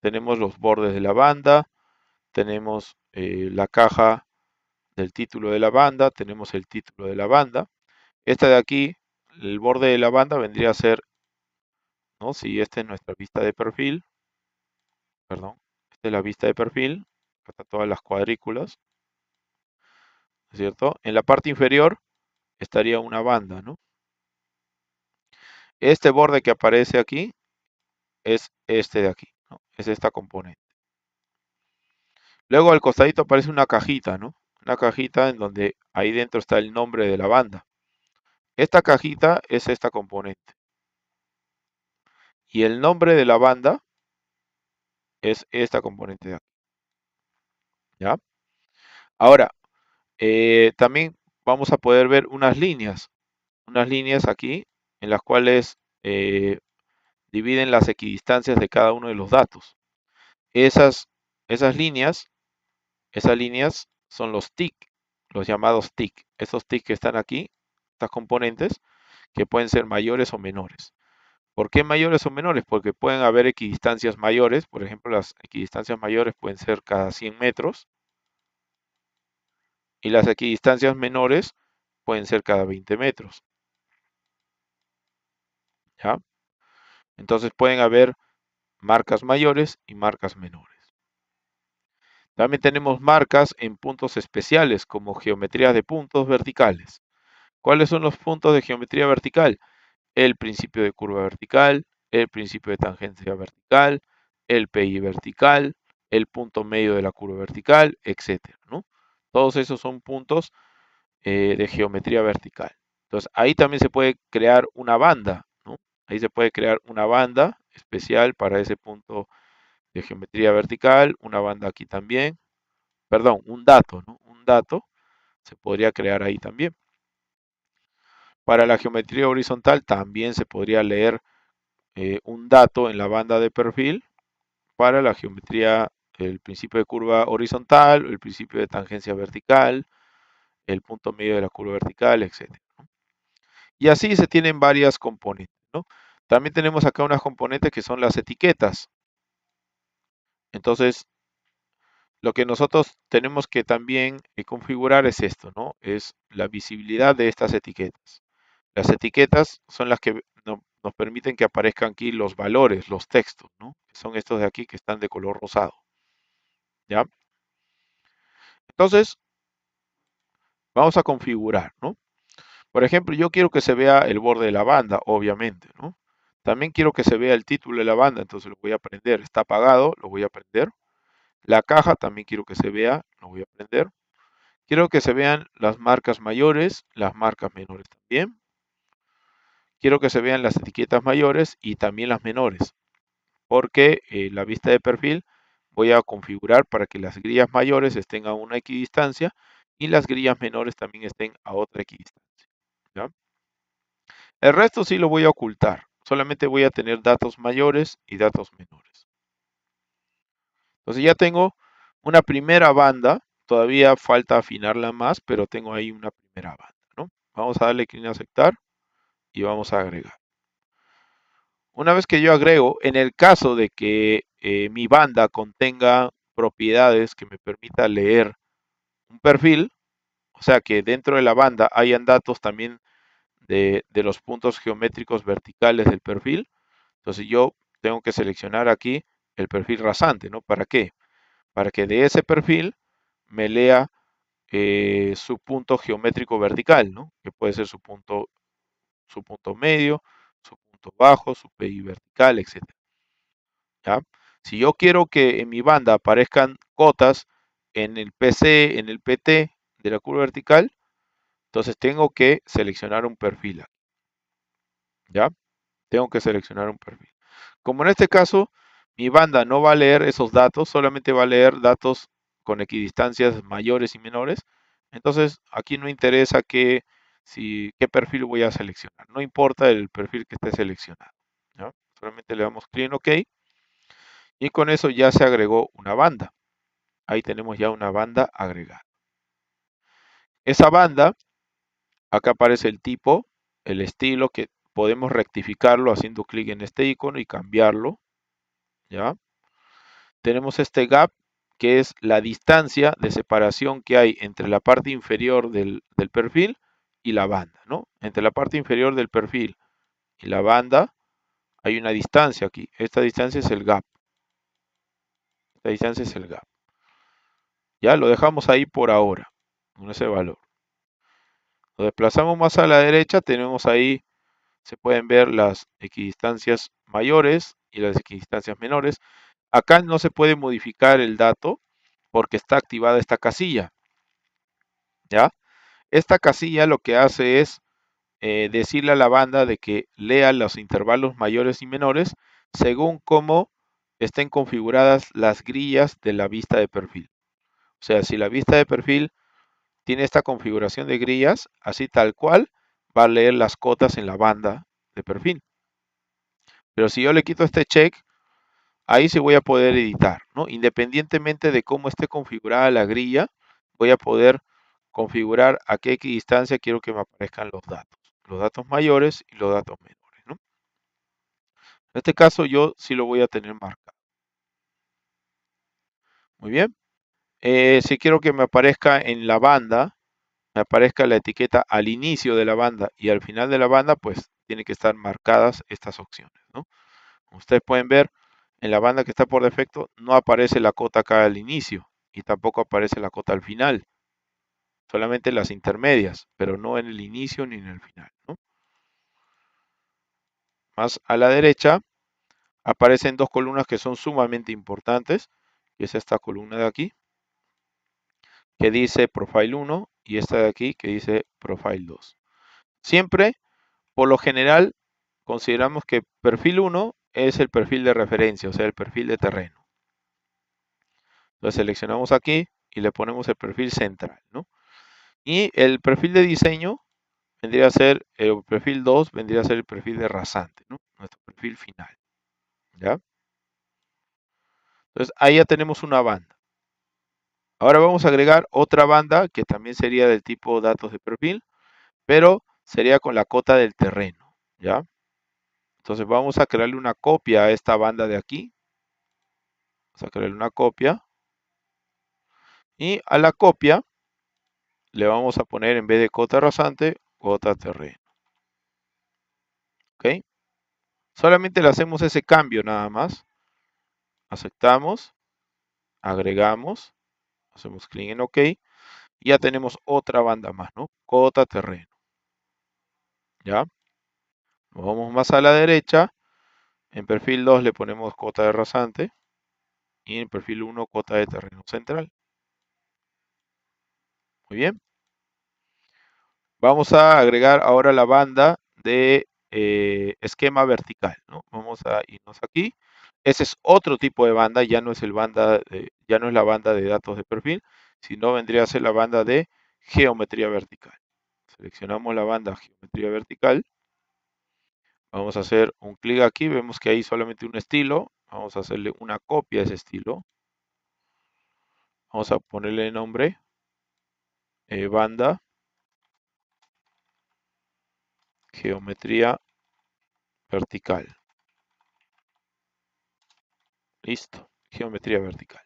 Tenemos los bordes de la banda, tenemos la caja del título de la banda, tenemos el título de la banda. Esta de aquí, el borde de la banda vendría a ser, ¿no? Si esta es nuestra vista de perfil, perdón, esta es la vista de perfil, acá están todas las cuadrículas, ¿no es cierto? En la parte inferior estaría una banda, ¿no? Este borde que aparece aquí es este de aquí, ¿no? Es esta componente. Luego al costadito aparece una cajita, ¿no? Una cajita en donde ahí dentro está el nombre de la banda. Esta cajita es esta componente. Y el nombre de la banda es esta componente de aquí. ¿Ya? Ahora, también vamos a poder ver unas líneas aquí en las cuales dividen las equidistancias de cada uno de los datos. Esas, esas líneas, esas líneas son los TIC, los llamados TIC. Esos TIC que están aquí, estas componentes, que pueden ser mayores o menores. ¿Por qué mayores o menores? Porque pueden haber equidistancias mayores, por ejemplo, las equidistancias mayores pueden ser cada 100 metros y las equidistancias menores pueden ser cada 20 metros. ¿Ya? Entonces pueden haber marcas mayores y marcas menores. También tenemos marcas en puntos especiales como geometría de puntos verticales. ¿Cuáles son los puntos de geometría vertical? El principio de curva vertical, el principio de tangencia vertical, el PI vertical, el punto medio de la curva vertical, etcétera, ¿no? Todos esos son puntos de geometría vertical. Entonces, ahí también se puede crear una banda, ¿no? Ahí se puede crear una banda especial para ese punto de geometría vertical, una banda aquí también, perdón, un dato, ¿no? Un dato se podría crear ahí también. Para la geometría horizontal también se podría leer un dato en la banda de perfil para la geometría el principio de curva horizontal, el principio de tangencia vertical, el punto medio de la curva vertical, etcétera, ¿no? Y así se tienen varias componentes, ¿no? También tenemos acá unas componentes que son las etiquetas. Entonces, lo que nosotros tenemos que también configurar es esto, ¿no? Es la visibilidad de estas etiquetas. Las etiquetas son las que nos permiten que aparezcan aquí los valores, los textos, ¿no? Que son estos de aquí que están de color rosado, ¿ya? Entonces, vamos a configurar, ¿no? Por ejemplo, yo quiero que se vea el borde de la banda, obviamente, ¿no? También quiero que se vea el título de la banda, entonces lo voy a prender. Está apagado, lo voy a prender. La caja también quiero que se vea, lo voy a prender. Quiero que se vean las marcas mayores, las marcas menores también. Quiero que se vean las etiquetas mayores y también las menores, porque la vista de perfil voy a configurar para que las grillas mayores estén a una equidistancia y las grillas menores también estén a otra equidistancia, ¿ya? El resto sí lo voy a ocultar, solamente voy a tener datos mayores y datos menores. Entonces ya tengo una primera banda, todavía falta afinarla más, pero tengo ahí una primera banda, ¿no? Vamos a darle clic en aceptar y vamos a agregar. Una vez que yo agrego, en el caso de que mi banda contenga propiedades que me permita leer un perfil, o sea que dentro de la banda hayan datos también de los puntos geométricos verticales del perfil, entonces yo tengo que seleccionar aquí el perfil rasante, ¿no? ¿Para qué? Para que de ese perfil me lea su punto geométrico vertical, ¿no? Que puede ser su punto medio, su punto bajo, su PI vertical, etcétera, ¿ya? Si yo quiero que en mi banda aparezcan cotas en el PC, en el PT de la curva vertical, entonces tengo que seleccionar un perfil, ¿ya? Tengo que seleccionar un perfil. Como en este caso, mi banda no va a leer esos datos, solamente va a leer datos con equidistancias mayores y menores. Entonces, aquí no interesa qué perfil voy a seleccionar. No importa el perfil que esté seleccionado, ¿ya? Solamente le damos clic en OK y con eso ya se agregó una banda. Ahí tenemos ya una banda agregada. Esa banda, acá aparece el tipo, el estilo, que podemos rectificarlo haciendo clic en este icono y cambiarlo, ¿ya? Tenemos este gap, que es la distancia de separación que hay entre la parte inferior del perfil y la banda, ¿no? Entre la parte inferior del perfil y la banda hay una distancia aquí. Esta distancia es el gap. Esta distancia es el gap. Ya lo dejamos ahí por ahora, con ese valor. Lo desplazamos más a la derecha, tenemos ahí, se pueden ver las equidistancias mayores y las equidistancias menores. Acá no se puede modificar el dato porque está activada esta casilla, ¿ya? Esta casilla lo que hace es decirle a la banda de que lea los intervalos mayores y menores según cómo estén configuradas las grillas de la vista de perfil. O sea, si la vista de perfil tiene esta configuración de grillas, así tal cual, va a leer las cotas en la banda de perfil. Pero si yo le quito este check, ahí sí voy a poder editar, ¿no? Independientemente de cómo esté configurada la grilla, voy a poder configurar a qué equidistancia quiero que me aparezcan los datos mayores y los datos menores, ¿no? En este caso yo sí lo voy a tener marcado. Muy bien. Si quiero que me aparezca en la banda, me aparezca la etiqueta al inicio de la banda y al final de la banda, pues tiene que estar marcadas estas opciones, ¿no? Como ustedes pueden ver, en la banda que está por defecto no aparece la cota acá al inicio y tampoco aparece la cota al final, solamente las intermedias, pero no en el inicio ni en el final, ¿no? Más a la derecha aparecen dos columnas que son sumamente importantes, y es esta columna de aquí, que dice Profile 1, y esta de aquí que dice Profile 2. Siempre, por lo general, consideramos que perfil 1 es el perfil de referencia, o sea, el perfil de terreno. Entonces seleccionamos aquí y le ponemos el perfil central, ¿no? Y el perfil de diseño vendría a ser, el perfil 2 vendría a ser el perfil de rasante, ¿no? Nuestro perfil final, ¿ya? Entonces, ahí ya tenemos una banda. Ahora vamos a agregar otra banda que también sería del tipo datos de perfil, pero sería con la cota del terreno, ¿ya? Entonces vamos a crearle una copia a esta banda de aquí. Vamos a crearle una copia. Y a la copia le vamos a poner en vez de cota rasante, cota terreno. ¿Ok? Solamente le hacemos ese cambio nada más. Aceptamos, agregamos, hacemos clic en OK. Y ya tenemos otra banda más, ¿no? Cota terreno. ¿Ya? Nos vamos más a la derecha. En perfil 2 le ponemos cota de rasante. Y en perfil 1 cota de terreno central. Muy bien. Vamos a agregar ahora la banda de esquema vertical, ¿no? Vamos a irnos aquí. Ese es otro tipo de banda, ya no es ya no es la banda de datos de perfil, sino vendría a ser la banda de geometría vertical. Seleccionamos la banda geometría vertical. Vamos a hacer un clic aquí, vemos que hay solamente un estilo. Vamos a hacerle una copia a ese estilo. Vamos a ponerle nombre banda geometría vertical. Listo, geometría vertical.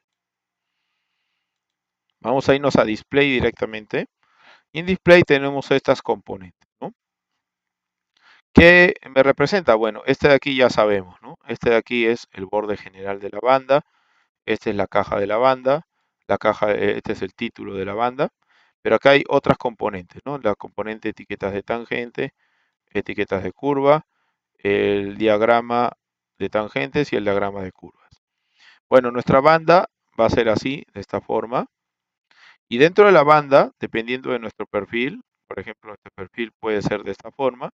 Vamos a irnos a display directamente. Y en display tenemos estas componentes, ¿no? ¿Qué me representa? Bueno, este de aquí ya sabemos, ¿no? Este de aquí es el borde general de la banda. Esta es la caja de la banda. Este es el título de la banda. Pero acá hay otras componentes, ¿no? La componente etiquetas de tangente, etiquetas de curva, el diagrama de tangentes y el diagrama de curvas. Bueno, nuestra banda va a ser así, de esta forma. Y dentro de la banda, dependiendo de nuestro perfil, por ejemplo, nuestro perfil puede ser de esta forma.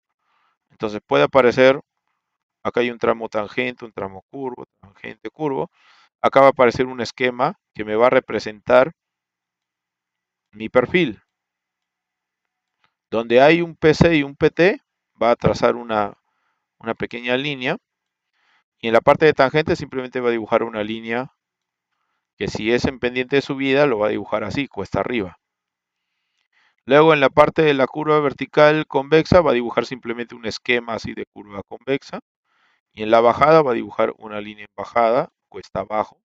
Entonces puede aparecer, acá hay un tramo tangente, un tramo curvo, tangente, curvo. Acá va a aparecer un esquema que me va a representar mi perfil. Donde hay un PC y un PT, va a trazar una pequeña línea. Y en la parte de tangente simplemente va a dibujar una línea que si es en pendiente de subida, lo va a dibujar así, cuesta arriba. Luego en la parte de la curva vertical convexa va a dibujar simplemente un esquema así de curva convexa. Y en la bajada va a dibujar una línea en bajada, cuesta abajo.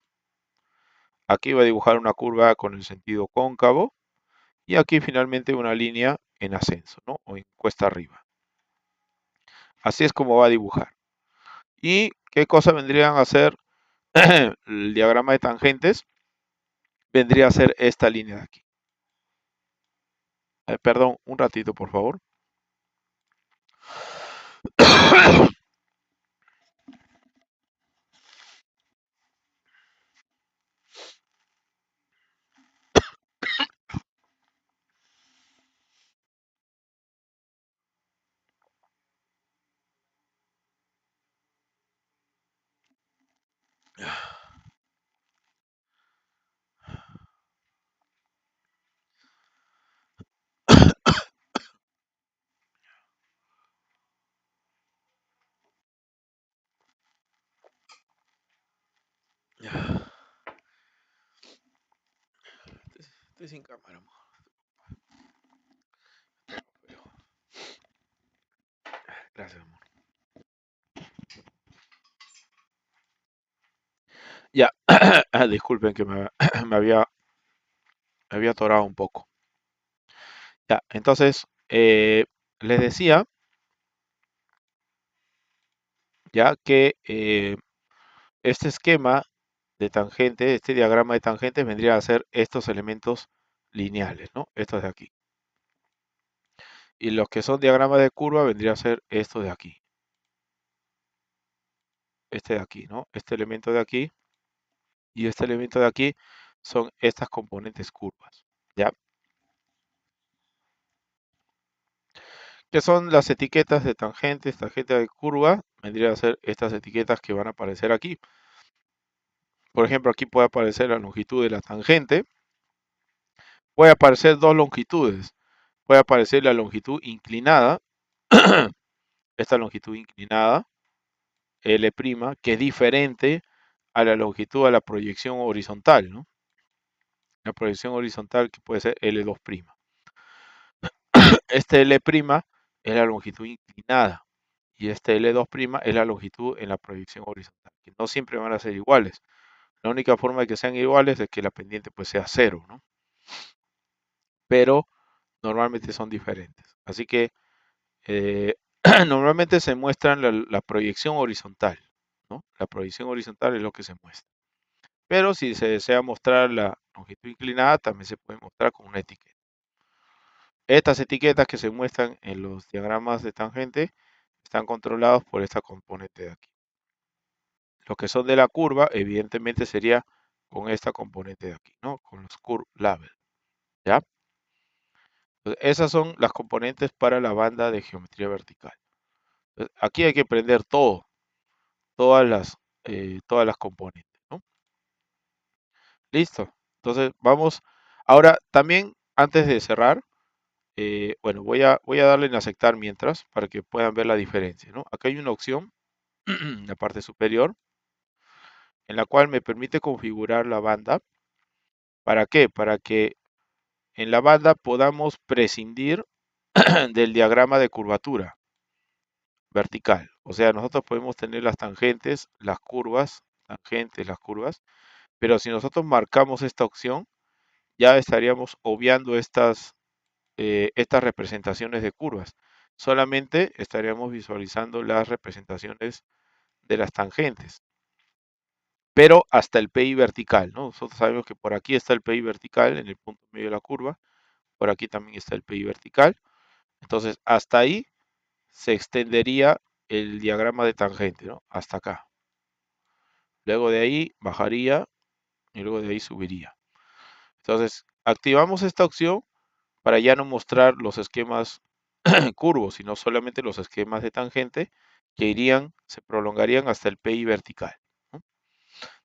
Aquí va a dibujar una curva con el sentido cóncavo. Y aquí finalmente una línea en ascenso, ¿no? O en cuesta arriba. Así es como va a dibujar. ¿Y qué cosa vendrían a ser el diagrama de tangentes? Vendría a ser esta línea de aquí. Perdón, un ratito, por favor. Estoy sin cámara, amor. Gracias, amor. Ya, disculpen que me había atorado un poco. Ya, entonces, les decía ya que este esquema de tangente, este diagrama de tangentes vendría a ser estos elementos lineales, ¿no? Estos de aquí. Y los que son diagramas de curva vendría a ser estos de aquí. Este de aquí, ¿no? Este elemento de aquí y este elemento de aquí son estas componentes curvas, ¿ya? Que son las etiquetas de tangentes, tangente de curva, vendría a ser estas etiquetas que van a aparecer aquí. Por ejemplo, aquí puede aparecer la longitud de la tangente. Puede aparecer dos longitudes. Puede aparecer la longitud inclinada, esta longitud inclinada, L', que es diferente a la longitud, a la proyección horizontal, ¿no? La proyección horizontal que puede ser L2'. Este L' es la longitud inclinada y este L2' es la longitud en la proyección horizontal, que no siempre van a ser iguales. La única forma de que sean iguales es que la pendiente pues sea cero, ¿no? Pero normalmente son diferentes. Así que eh, normalmente se muestran la proyección horizontal, ¿no? La proyección horizontal es lo que se muestra. Pero si se desea mostrar la longitud inclinada, también se puede mostrar con una etiqueta. Estas etiquetas que se muestran en los diagramas de tangente están controlados por esta componente de aquí. Los que son de la curva, evidentemente sería con esta componente de aquí, ¿no? Con los curve label, ¿ya? Entonces, esas son las componentes para la banda de geometría vertical. Entonces, aquí hay que prender todo, todas las componentes, ¿no? Listo. Entonces, vamos. Ahora, también, antes de cerrar, bueno, voy a darle en aceptar mientras, para que puedan ver la diferencia, ¿no? Acá hay una opción, en la parte superior, en la cual me permite configurar la banda. ¿Para qué? Para que en la banda podamos prescindir del diagrama de curvatura vertical. O sea, nosotros podemos tener las tangentes, las curvas, pero si nosotros marcamos esta opción, ya estaríamos obviando estas representaciones de curvas. Solamente estaríamos visualizando las representaciones de las tangentes, pero hasta el PI vertical, ¿no? Nosotros sabemos que por aquí está el PI vertical en el punto medio de la curva, por aquí también está el PI vertical. Entonces, hasta ahí se extendería el diagrama de tangente, ¿no? Hasta acá. Luego de ahí bajaría y luego de ahí subiría. Entonces, activamos esta opción para ya no mostrar los esquemas curvos, sino solamente los esquemas de tangente que se prolongarían hasta el PI vertical, ¿no?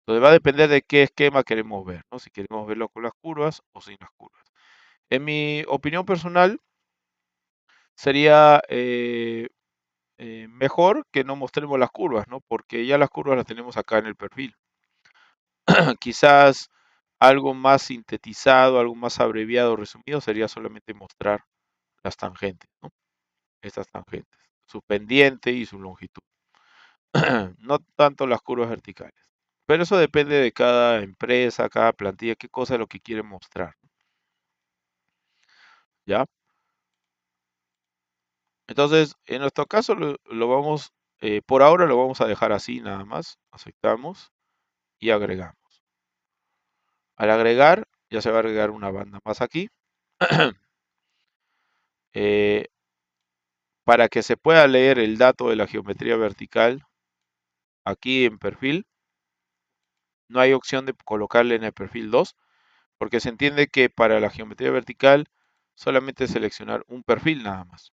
Entonces va a depender de qué esquema queremos ver, ¿no? Si queremos verlo con las curvas o sin las curvas. En mi opinión personal, sería mejor que no mostremos las curvas, ¿no? Porque ya las curvas las tenemos acá en el perfil. Quizás algo más sintetizado, algo más abreviado, resumido, sería solamente mostrar las tangentes, ¿no? Estas tangentes, su pendiente y su longitud. No tanto las curvas verticales. Pero eso depende de cada empresa, cada plantilla, qué cosa es lo que quiere mostrar, ¿ya? Entonces, en nuestro caso lo vamos, por ahora lo vamos a dejar así nada más. Aceptamos y agregamos. Al agregar, ya se va a agregar una banda más aquí. Eh, para que se pueda leer el dato de la geometría vertical aquí en perfil, no hay opción de colocarle en el perfil 2, porque se entiende que para la geometría vertical solamente seleccionar un perfil nada más.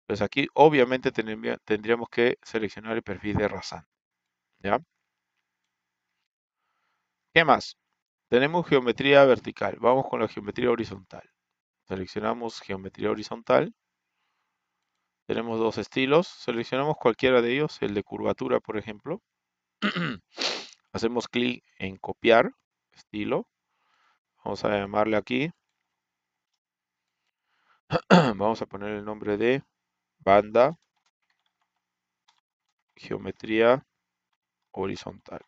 Pues aquí obviamente tendríamos que seleccionar el perfil de rasante, ¿ya? ¿Qué más? Tenemos geometría vertical. Vamos con la geometría horizontal. Seleccionamos geometría horizontal. Tenemos dos estilos. Seleccionamos cualquiera de ellos, el de curvatura, por ejemplo. Hacemos clic en copiar estilo. Vamos a llamarle aquí. Vamos a poner el nombre de banda geometría horizontal.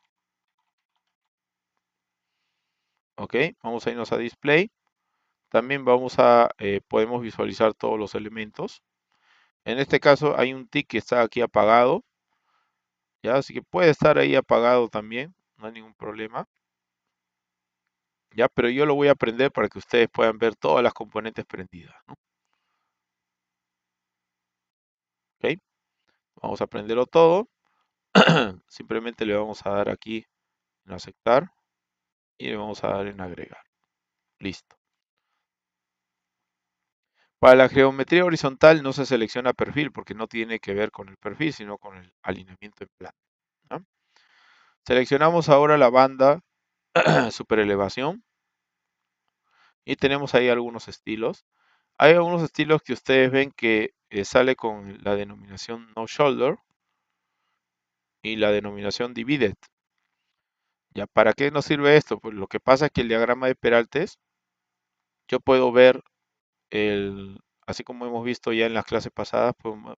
Ok, vamos a irnos a display. También podemos visualizar todos los elementos. En este caso hay un tick que está aquí apagado. Ya, así que puede estar ahí apagado también. No hay ningún problema. Ya, pero yo lo voy a prender para que ustedes puedan ver todas las componentes prendidas, ¿no? Ok, vamos a prenderlo todo. Simplemente le vamos a dar aquí en aceptar y le vamos a dar en agregar. Listo. Para la geometría horizontal no se selecciona perfil porque no tiene que ver con el perfil, sino con el alineamiento en plano, ¿no? Seleccionamos ahora la banda superelevación y tenemos ahí algunos estilos. Hay algunos estilos que ustedes ven que sale con la denominación no shoulder y la denominación divided. ¿Ya para qué nos sirve esto? Pues lo que pasa es que el diagrama de Peraltes, yo puedo ver así como hemos visto ya en las clases pasadas,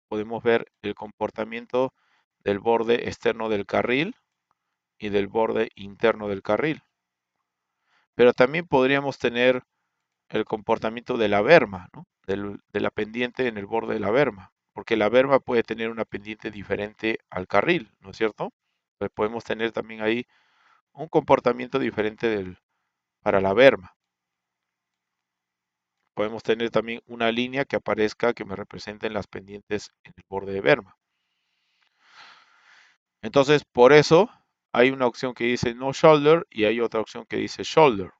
podemos ver el comportamiento del borde externo del carril y del borde interno del carril. Pero también podríamos tener el comportamiento de la berma, ¿no? De la pendiente en el borde de la berma, porque la berma puede tener una pendiente diferente al carril, ¿no es cierto? Pues podemos tener también ahí un comportamiento diferente para la berma. Podemos tener también una línea que aparezca que me representen las pendientes en el borde de berma. Entonces, por eso hay una opción que dice no shoulder y hay otra opción que dice shoulder,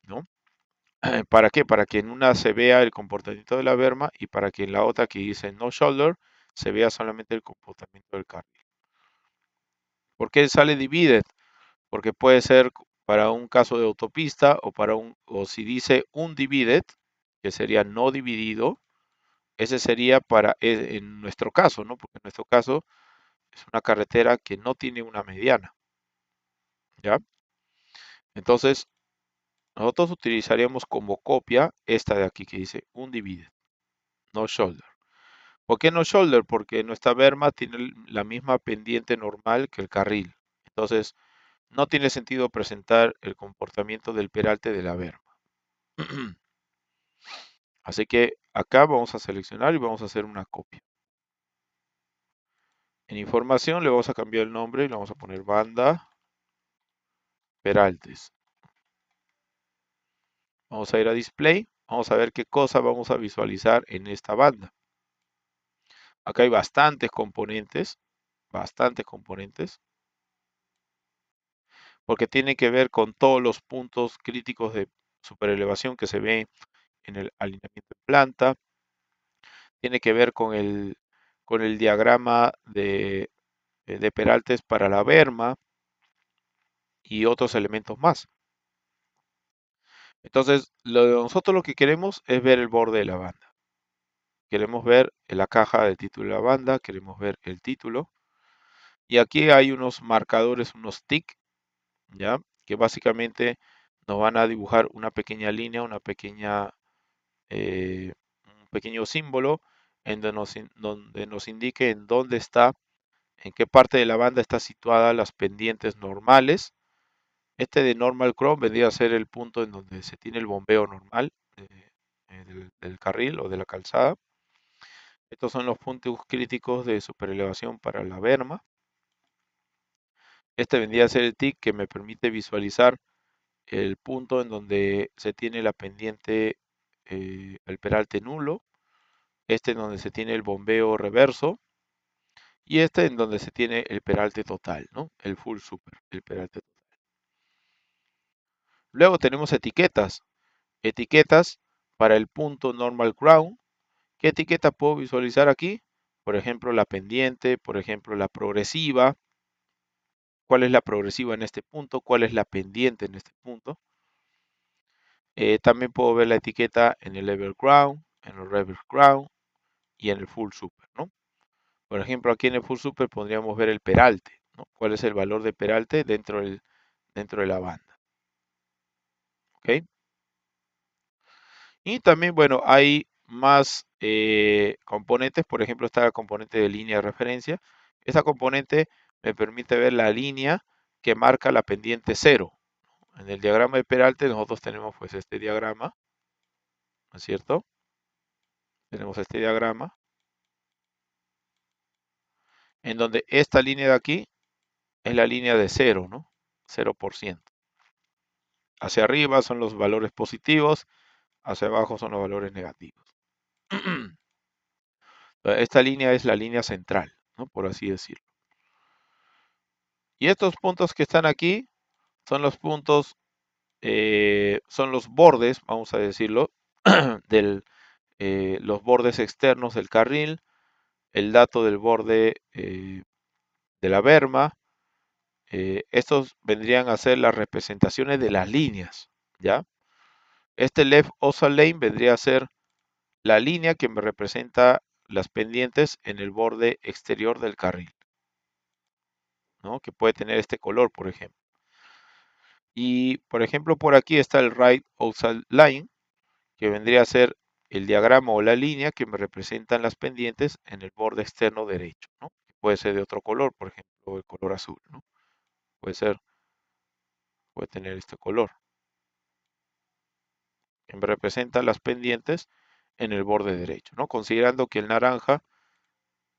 ¿no? ¿Para qué? Para que en una se vea el comportamiento de la berma y para que en la otra que dice no shoulder se vea solamente el comportamiento del carril. ¿Por qué sale divided? Porque puede ser para un caso de autopista o si dice undivided, que sería no dividido, ese sería en nuestro caso, ¿no? Porque en nuestro caso es una carretera que no tiene una mediana, ¿ya? Entonces, nosotros utilizaríamos como copia esta de aquí que dice undivided, no shoulder. ¿Por qué no shoulder? Porque nuestra berma tiene la misma pendiente normal que el carril. Entonces, no tiene sentido presentar el comportamiento del peralte de la berma. Así que acá vamos a seleccionar y vamos a hacer una copia. En información le vamos a cambiar el nombre y le vamos a poner banda peraltes. Vamos a ir a display. Vamos a ver qué cosa vamos a visualizar en esta banda. Acá hay bastantes componentes, porque tiene que ver con todos los puntos críticos de superelevación que se ve en el alineamiento de planta. Tiene que ver con el diagrama de Peraltes para la berma y otros elementos más. Entonces, nosotros lo que queremos es ver el borde de la banda. Queremos ver la caja del título de la banda, queremos ver el título. Y aquí hay unos marcadores, unos tick, ¿ya? Que básicamente nos van a dibujar una pequeña línea, un pequeño símbolo donde nos indique en dónde está, en qué parte de la banda está situada las pendientes normales. Este de normal crown vendría a ser el punto en donde se tiene el bombeo normal del carril o de la calzada. Estos son los puntos críticos de superelevación para la berma. Este vendría a ser el tick que me permite visualizar el punto en donde se tiene la pendiente, el peralte nulo. Este en donde se tiene el bombeo reverso. Y este en donde se tiene el peralte total, ¿no? El full super, el peralte total. Luego tenemos etiquetas. Etiquetas para el punto normal crown. ¿Qué etiqueta puedo visualizar aquí? Por ejemplo, la pendiente, por ejemplo, la progresiva. ¿Cuál es la progresiva en este punto? ¿Cuál es la pendiente en este punto? También puedo ver la etiqueta en el level crown, en el reverse crown y en el full super, ¿no? Por ejemplo, aquí en el full super podríamos ver el peralte, ¿no? ¿Cuál es el valor de peralte dentro de la banda? ¿Ok? Y también, bueno, hay más componentes, por ejemplo, está la componente de línea de referencia. Esta componente me permite ver la línea que marca la pendiente 0. En el diagrama de Peralte nosotros tenemos pues este diagrama, ¿no es cierto? Tenemos este diagrama en donde esta línea de aquí es la línea de 0, ¿no? 0%. Hacia arriba son los valores positivos, hacia abajo son los valores negativos. Esta línea es la línea central, ¿no? Por así decirlo. Y estos puntos que están aquí son los puntos, son los bordes, vamos a decirlo, los bordes externos del carril, el dato del borde de la berma. Estos vendrían a ser las representaciones de las líneas, ¿ya? Este left osal lane vendría a ser la línea que me representa las pendientes en el borde exterior del carril, ¿no? Que puede tener este color, por ejemplo. Y por ejemplo, por aquí está el right outside line, que vendría a ser el diagrama o la línea que me representan las pendientes en el borde externo derecho, ¿no? Puede ser de otro color, por ejemplo, el color azul, ¿no? Puede ser, puede tener este color, que me representa las pendientes en el borde derecho, ¿no? Considerando que el naranja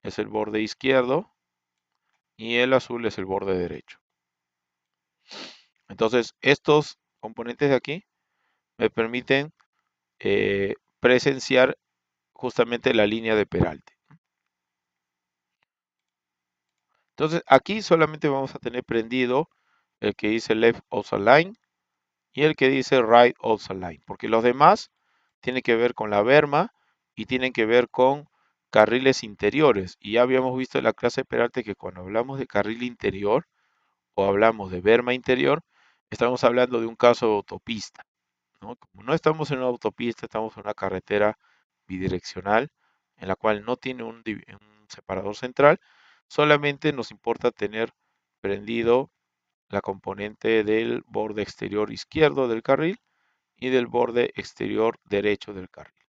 es el borde izquierdo y el azul es el borde derecho. Entonces, estos componentes de aquí me permiten presenciar justamente la línea de peralte. Entonces, aquí solamente vamos a tener prendido el que dice left outside line y el que dice right outside line, porque los demás tienen que ver con la berma y tienen que ver con carriles interiores. Y ya habíamos visto en la clase de peralte que cuando hablamos de carril interior o hablamos de berma interior, estamos hablando de un caso de autopista, ¿no? Como no estamos en una autopista, estamos en una carretera bidireccional en la cual no tiene un separador central, solamente nos importa tener prendido la componente del borde exterior izquierdo del carril y del borde exterior derecho del carril.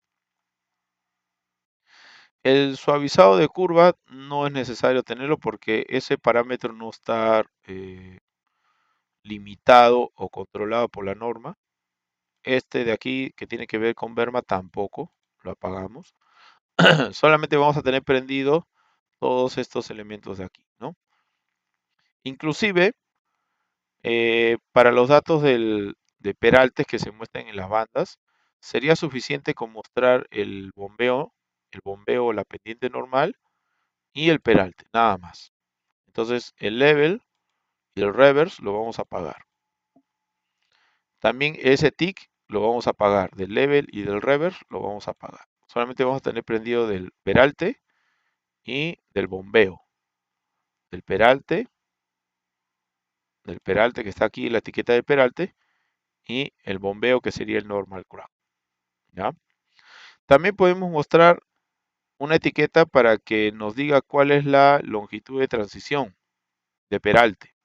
El suavizado de curva no es necesario tenerlo porque ese parámetro no está limitado o controlado por la norma. Este de aquí que tiene que ver con berma tampoco lo apagamos. Solamente vamos a tener prendido todos estos elementos de aquí, ¿no? Inclusive para los datos de peraltes que se muestran en las bandas, sería suficiente con mostrar el bombeo, la pendiente normal y el peralte, nada más. Entonces el level y el reverse lo vamos a apagar. También ese tick lo vamos a apagar, del level y del reverse lo vamos a apagar. Solamente vamos a tener prendido del peralte y del bombeo. Del peralte que está aquí, la etiqueta de peralte, y el bombeo que sería el normal ground, ¿ya? También podemos mostrar una etiqueta para que nos diga cuál es la longitud de transición de peralte,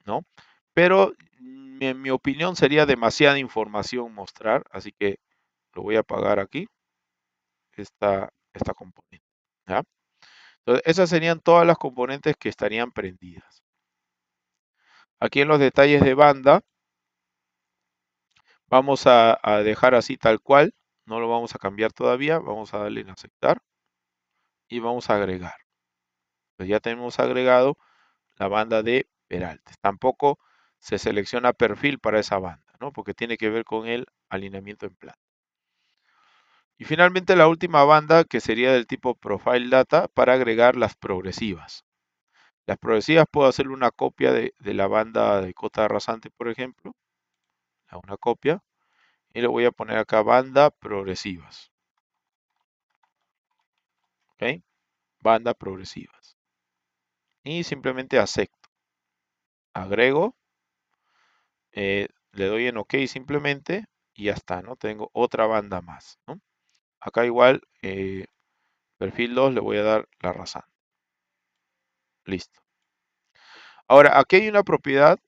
¿no? Pero en mi opinión sería demasiada información mostrar, así que lo voy a apagar aquí, esta componente, ¿ya? Entonces, esas serían todas las componentes que estarían prendidas. Aquí en los detalles de banda, vamos a dejar así tal cual, no lo vamos a cambiar todavía, vamos a darle en aceptar y vamos a agregar. Pues ya tenemos agregado la banda de peraltes. Tampoco se selecciona perfil para esa banda, ¿no? Porque tiene que ver con el alineamiento en planta. Y finalmente la última banda que sería del tipo Profile Data para agregar las progresivas. Las progresivas puedo hacerle una copia de la banda de cota rasante, por ejemplo. Una copia. Y le voy a poner acá banda progresivas. ¿Ok? Banda progresivas. Y simplemente acepto. Agrego. Le doy en OK simplemente. Y ya está, ¿no? Tengo otra banda más, ¿no? Acá igual, perfil 2 le voy a dar la rasante. Listo. Ahora, aquí hay una propiedad,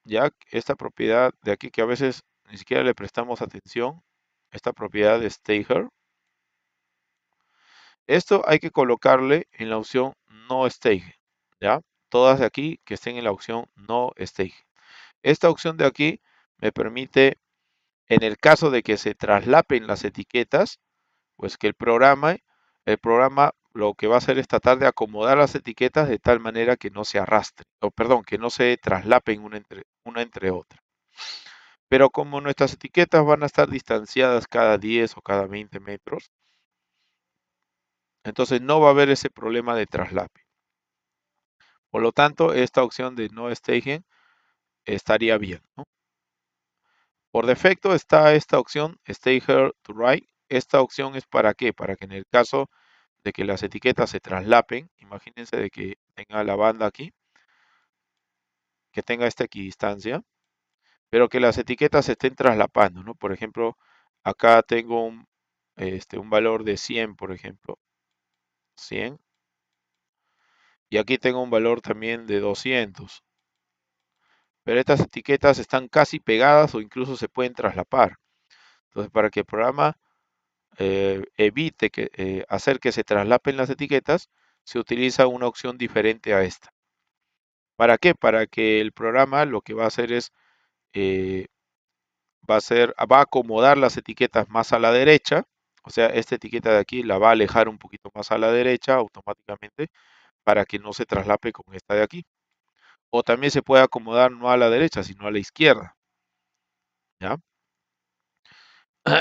ya esta propiedad de aquí que a veces ni siquiera le prestamos atención, esta propiedad de Stager. Esto hay que colocarle en la opción no stage, ¿ya? Todas de aquí que estén en la opción no stage. Esta opción de aquí me permite, en el caso de que se traslapen las etiquetas, pues que el programa lo que va a hacer es tratar de acomodar las etiquetas de tal manera que no se arrastren, o perdón, que no se traslapen una entre otra. Pero como nuestras etiquetas van a estar distanciadas cada 10 o cada 20 metros, entonces no va a haber ese problema de traslape. Por lo tanto, esta opción de no staging estaría bien, ¿no? Por defecto está esta opción Stager to Right. Esta opción es para qué? Para que en el caso de que las etiquetas se traslapen, imagínense de que tenga la banda aquí, que tenga esta equidistancia, pero que las etiquetas se estén traslapando, ¿no? Por ejemplo, acá tengo un valor de 100, por ejemplo, 100, y aquí tengo un valor también de 200. pero estas etiquetas están casi pegadas o incluso se pueden traslapar. Entonces, para que el programa evite hacer que se traslapen las etiquetas, se utiliza una opción diferente a esta. ¿Para qué? Para que el programa lo que va a hacer es, eh, va a acomodar las etiquetas más a la derecha, o sea, esta etiqueta de aquí la va a alejar un poquito más a la derecha automáticamente para que no se traslape con esta de aquí. O también se puede acomodar no a la derecha, sino a la izquierda. ¿Ya?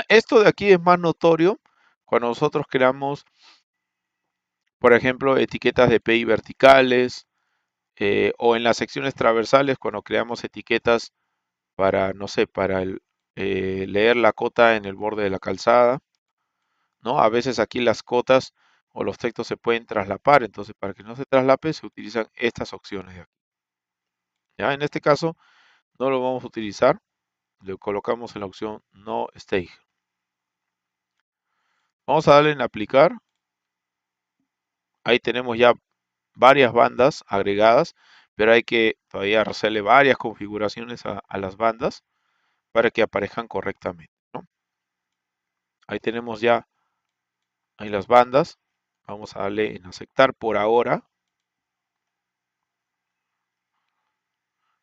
Esto de aquí es más notorio cuando nosotros creamos, por ejemplo, etiquetas de PI verticales, o en las secciones transversales cuando creamos etiquetas para, no sé, leer la cota en el borde de la calzada, ¿no? A veces aquí las cotas o los textos se pueden traslapar, entonces para que no se traslape se utilizan estas opciones de aquí. ¿Ya? En este caso no lo vamos a utilizar, lo colocamos en la opción No Stage. Vamos a darle en aplicar, ahí tenemos ya varias bandas agregadas, pero hay que todavía hacerle varias configuraciones a las bandas para que aparezcan correctamente, ¿no? Ahí tenemos ya ahí las bandas. Vamos a darle en aceptar por ahora.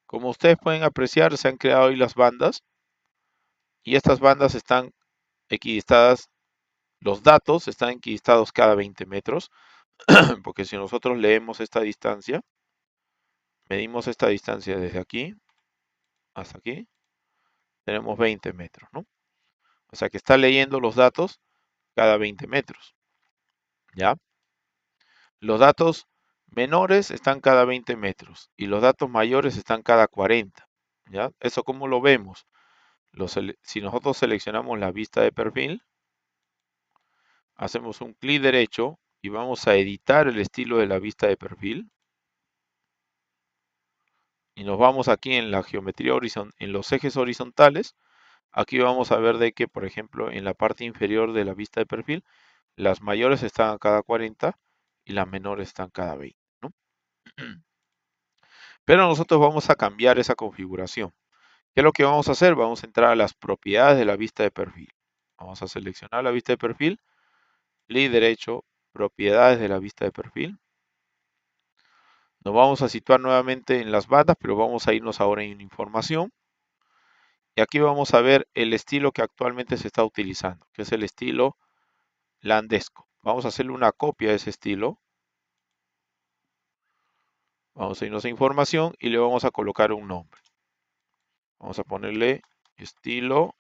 Como ustedes pueden apreciar, se han creado ahí las bandas y estas bandas están equidistadas, los datos están equidistados cada 20 metros, porque si nosotros leemos esta distancia, medimos esta distancia desde aquí hasta aquí, tenemos 20 metros, ¿no? O sea que está leyendo los datos cada 20 metros, ¿ya? Los datos menores están cada 20 metros y los datos mayores están cada 40, ¿ya? ¿Eso cómo lo vemos? Si nosotros seleccionamos la vista de perfil, hacemos un clic derecho y vamos a editar el estilo de la vista de perfil. Y nos vamos aquí en la geometría en los ejes horizontales. Aquí vamos a ver de que, por ejemplo, en la parte inferior de la vista de perfil, las mayores están a cada 40 y las menores están cada 20, ¿no? Pero nosotros vamos a cambiar esa configuración. ¿Qué es lo que vamos a hacer? Vamos a entrar a las propiedades de la vista de perfil. Vamos a seleccionar la vista de perfil, clic derecho, propiedades de la vista de perfil. Nos vamos a situar nuevamente en las bandas, pero vamos a irnos ahora en información. Y aquí vamos a ver el estilo que actualmente se está utilizando, que es el estilo Landesco. Vamos a hacerle una copia de ese estilo. Vamos a irnos a información y le vamos a colocar un nombre. Vamos a ponerle estilo,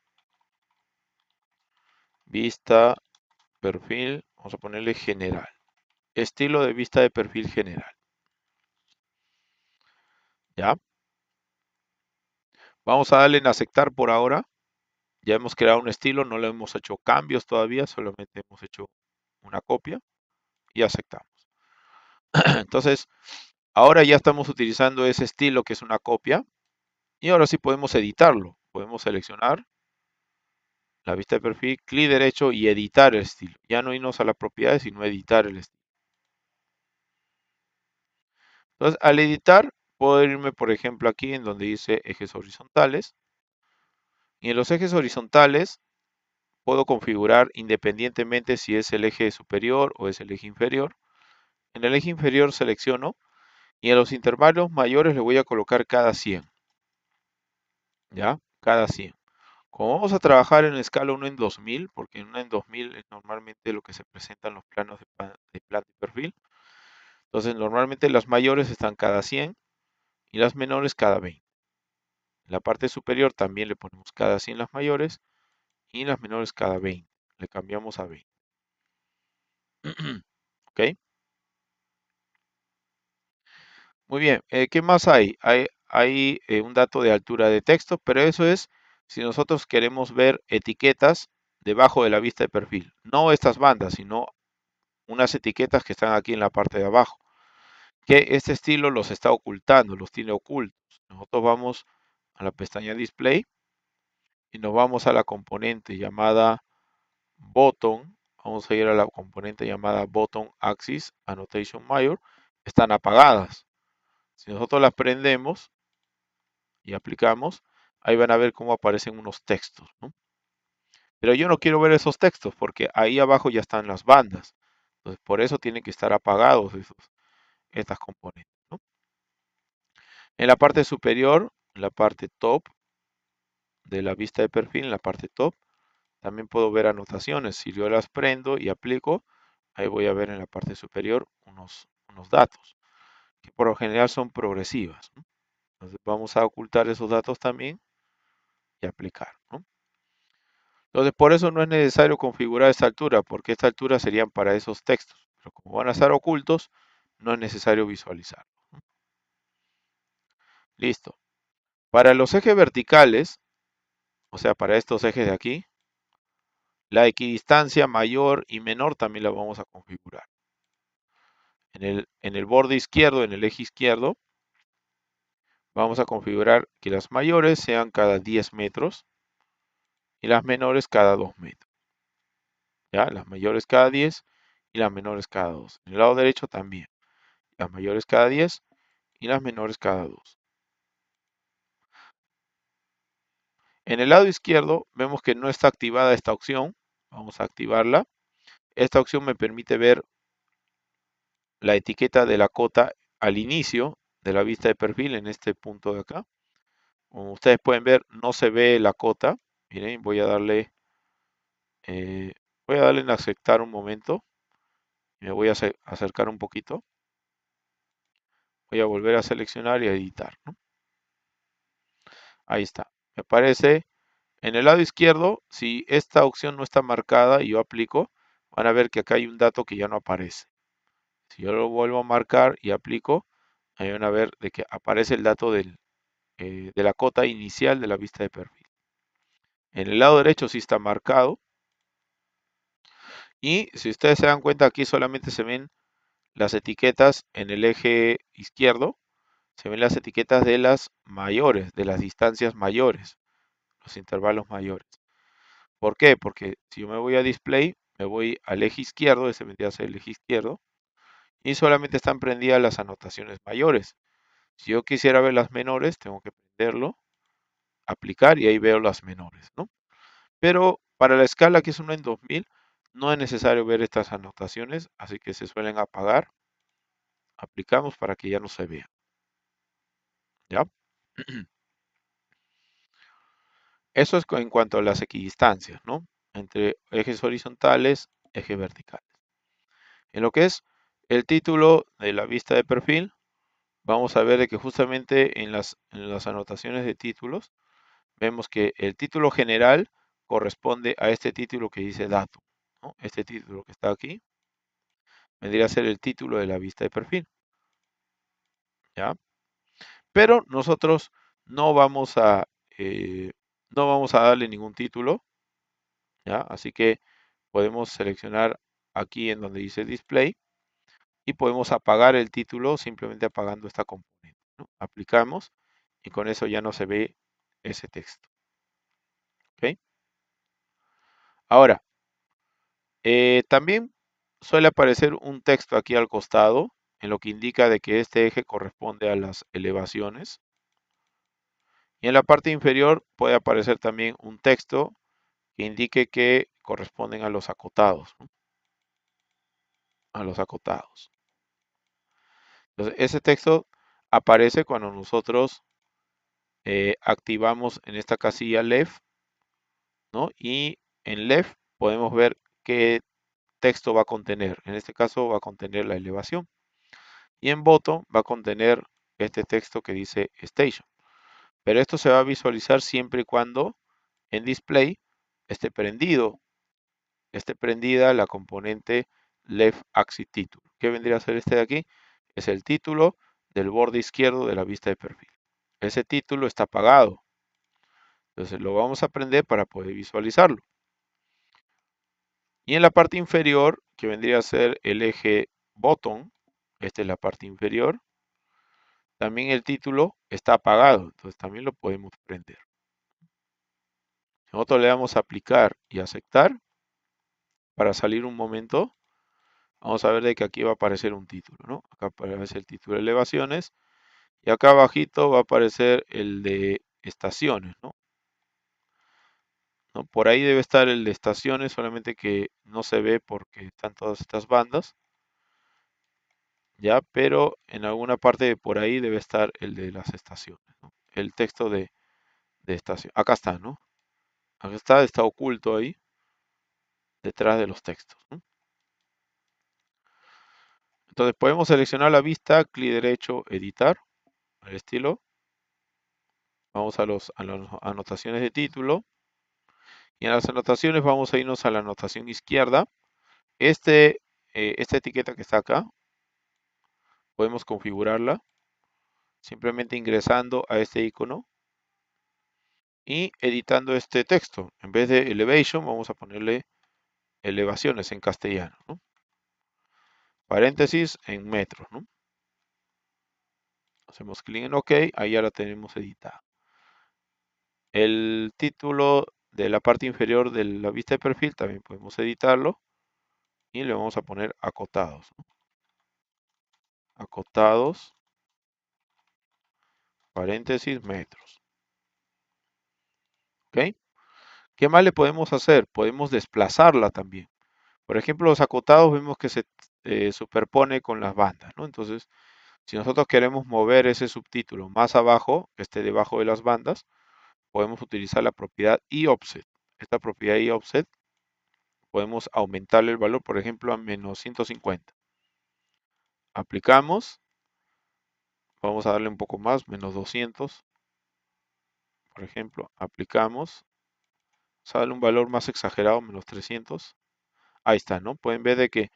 vista, perfil. Vamos a ponerle general. Estilo de vista de perfil general. ¿Ya? Vamos a darle en aceptar por ahora. Ya hemos creado un estilo, no le hemos hecho cambios todavía, solamente hemos hecho una copia y aceptamos. Entonces, ahora ya estamos utilizando ese estilo que es una copia y ahora sí podemos editarlo. Podemos seleccionar la vista de perfil, clic derecho y editar el estilo. Ya no irnos a las propiedades, sino editar el estilo. Entonces, al editar, puedo irme, por ejemplo, aquí en donde dice ejes horizontales. Y en los ejes horizontales puedo configurar independientemente si es el eje superior o es el eje inferior. En el eje inferior selecciono y en los intervalos mayores le voy a colocar cada 100. ¿Ya? Cada 100. Como vamos a trabajar en escala 1 en 2000, porque en 1 en 2000 es normalmente lo que se presenta en los planos de planta y perfil. Entonces, normalmente las mayores están cada 100 y las menores cada 20. En la parte superior también le ponemos cada 100 las mayores y las menores cada 20. Le cambiamos a 20. ¿Ok? Muy bien. ¿Qué más hay? Hay un dato de altura de texto, pero eso es si nosotros queremos ver etiquetas debajo de la vista de perfil. No estas bandas, sino unas etiquetas que están aquí en la parte de abajo, que este estilo los está ocultando, los tiene ocultos. Nosotros vamos a la pestaña Display y nos vamos a la componente llamada Button. Vamos a ir a la componente llamada Button Axis Annotation Mayor. Están apagadas. Si nosotros las prendemos, y aplicamos, ahí van a ver cómo aparecen unos textos, ¿no? Pero yo no quiero ver esos textos porque ahí abajo ya están las bandas. Entonces, por eso tienen que estar apagados estas componentes, ¿no? En la parte superior, en la parte top de la vista de perfil, en la parte top, también puedo ver anotaciones. Si yo las prendo y aplico, ahí voy a ver en la parte superior unos datos, que por lo general son progresivas, ¿no? Entonces vamos a ocultar esos datos también y aplicar, ¿no? Entonces por eso no es necesario configurar esta altura, porque esta altura serían para esos textos. Pero como van a estar ocultos, no es necesario visualizar, ¿no? Listo. Para los ejes verticales, o sea, para estos ejes de aquí, la equidistancia mayor y menor también la vamos a configurar. En el borde izquierdo, en el eje izquierdo, vamos a configurar que las mayores sean cada 10 metros y las menores cada 2 metros. ¿Ya? Las mayores cada 10 y las menores cada 2. En el lado derecho también. Las mayores cada 10 y las menores cada 2. En el lado izquierdo vemos que no está activada esta opción. Vamos a activarla. Esta opción me permite ver la etiqueta de la cota al inicio de la vista de perfil en este punto de acá. Como ustedes pueden ver, no se ve la cota. Miren, eh, voy a darle en aceptar un momento. Me voy a acercar un poquito. Voy a volver a seleccionar y a editar, ¿no? Ahí está. Me aparece en el lado izquierdo, si esta opción no está marcada y yo aplico, van a ver que acá hay un dato que ya no aparece. Si yo lo vuelvo a marcar y aplico, ahí van a ver de que aparece el dato de la cota inicial de la vista de perfil. En el lado derecho sí está marcado. Y si ustedes se dan cuenta, aquí solamente se ven las etiquetas en el eje izquierdo. Se ven las etiquetas de las mayores, de las distancias mayores, los intervalos mayores. ¿Por qué? Porque si yo me voy a display, me voy al eje izquierdo, ese vendría a ser el eje izquierdo, y solamente están prendidas las anotaciones mayores. Si yo quisiera ver las menores, tengo que prenderlo, aplicar y ahí veo las menores, ¿no? Pero para la escala que es 1 en 2000, no es necesario ver estas anotaciones, así que se suelen apagar. Aplicamos para que ya no se vea. ¿Ya? Eso es en cuanto a las equidistancias, ¿no? Entre ejes horizontales, ejes verticales. En lo que es el título de la vista de perfil, vamos a ver de que justamente en las anotaciones de títulos, vemos que el título general corresponde a este título que dice dato, ¿no? Este título que está aquí vendría a ser el título de la vista de perfil, ¿ya? Pero nosotros no vamos a, eh, no vamos a darle ningún título, ¿ya? Así que podemos seleccionar aquí en donde dice display y podemos apagar el título simplemente apagando esta componente, ¿no? Aplicamos y con eso ya no se ve ese texto. ¿Ok? Ahora, también suele aparecer un texto aquí al costado en lo que indica de que este eje corresponde a las elevaciones. Y en la parte inferior puede aparecer también un texto que indique que corresponden a los acotados, ¿no? A los acotados. Entonces, ese texto aparece cuando nosotros activamos en esta casilla left, ¿no? Y en left podemos ver qué texto va a contener. En este caso va a contener la elevación. Y en bottom va a contener este texto que dice station. Pero esto se va a visualizar siempre y cuando en display esté prendida la componente left axis title. ¿Qué vendría a ser este de aquí? Es el título del borde izquierdo de la vista de perfil. Ese título está apagado. Entonces lo vamos a prender para poder visualizarlo. Y en la parte inferior, que vendría a ser el eje bottom, esta es la parte inferior, también el título está apagado, entonces también lo podemos prender. Nosotros le damos a aplicar y aceptar para salir un momento. Vamos a ver de que aquí va a aparecer un título, ¿no? Acá aparece el título de elevaciones Y acá abajito va a aparecer el de estaciones, ¿no? Por ahí debe estar el de estaciones, solamente que no se ve porque están todas estas bandas, ¿ya? Pero en alguna parte de por ahí debe estar el de las estaciones, ¿no? El texto de estación. Acá está, ¿no? Acá está oculto ahí, detrás de los textos, ¿no? Entonces podemos seleccionar la vista, clic derecho, editar, al estilo. Vamos a las anotaciones de título. Y en las anotaciones vamos a irnos a la anotación izquierda. Esta etiqueta que está acá, podemos configurarla simplemente ingresando a este icono y editando este texto. En vez de elevation, vamos a ponerle elevaciones en castellano, ¿no? Paréntesis en metros, ¿no? Hacemos clic en OK, ahí ya la tenemos editada. El título de la parte inferior de la vista de perfil también podemos editarlo y le vamos a poner acotados, ¿no? Acotados, paréntesis, metros. ¿Ok? ¿Qué más le podemos hacer? Podemos desplazarla también. Por ejemplo, los acotados vemos que se superpone con las bandas, ¿no? Entonces, si nosotros queremos mover ese subtítulo más abajo, que esté debajo de las bandas, podemos utilizar la propiedad eOffset. Esta propiedad eOffset podemos aumentarle el valor, por ejemplo, a menos 150. Aplicamos, vamos a darle un poco más, menos 200, por ejemplo, aplicamos, vamos a darle un valor más exagerado, menos 300. Ahí está, ¿no? Pueden ver de que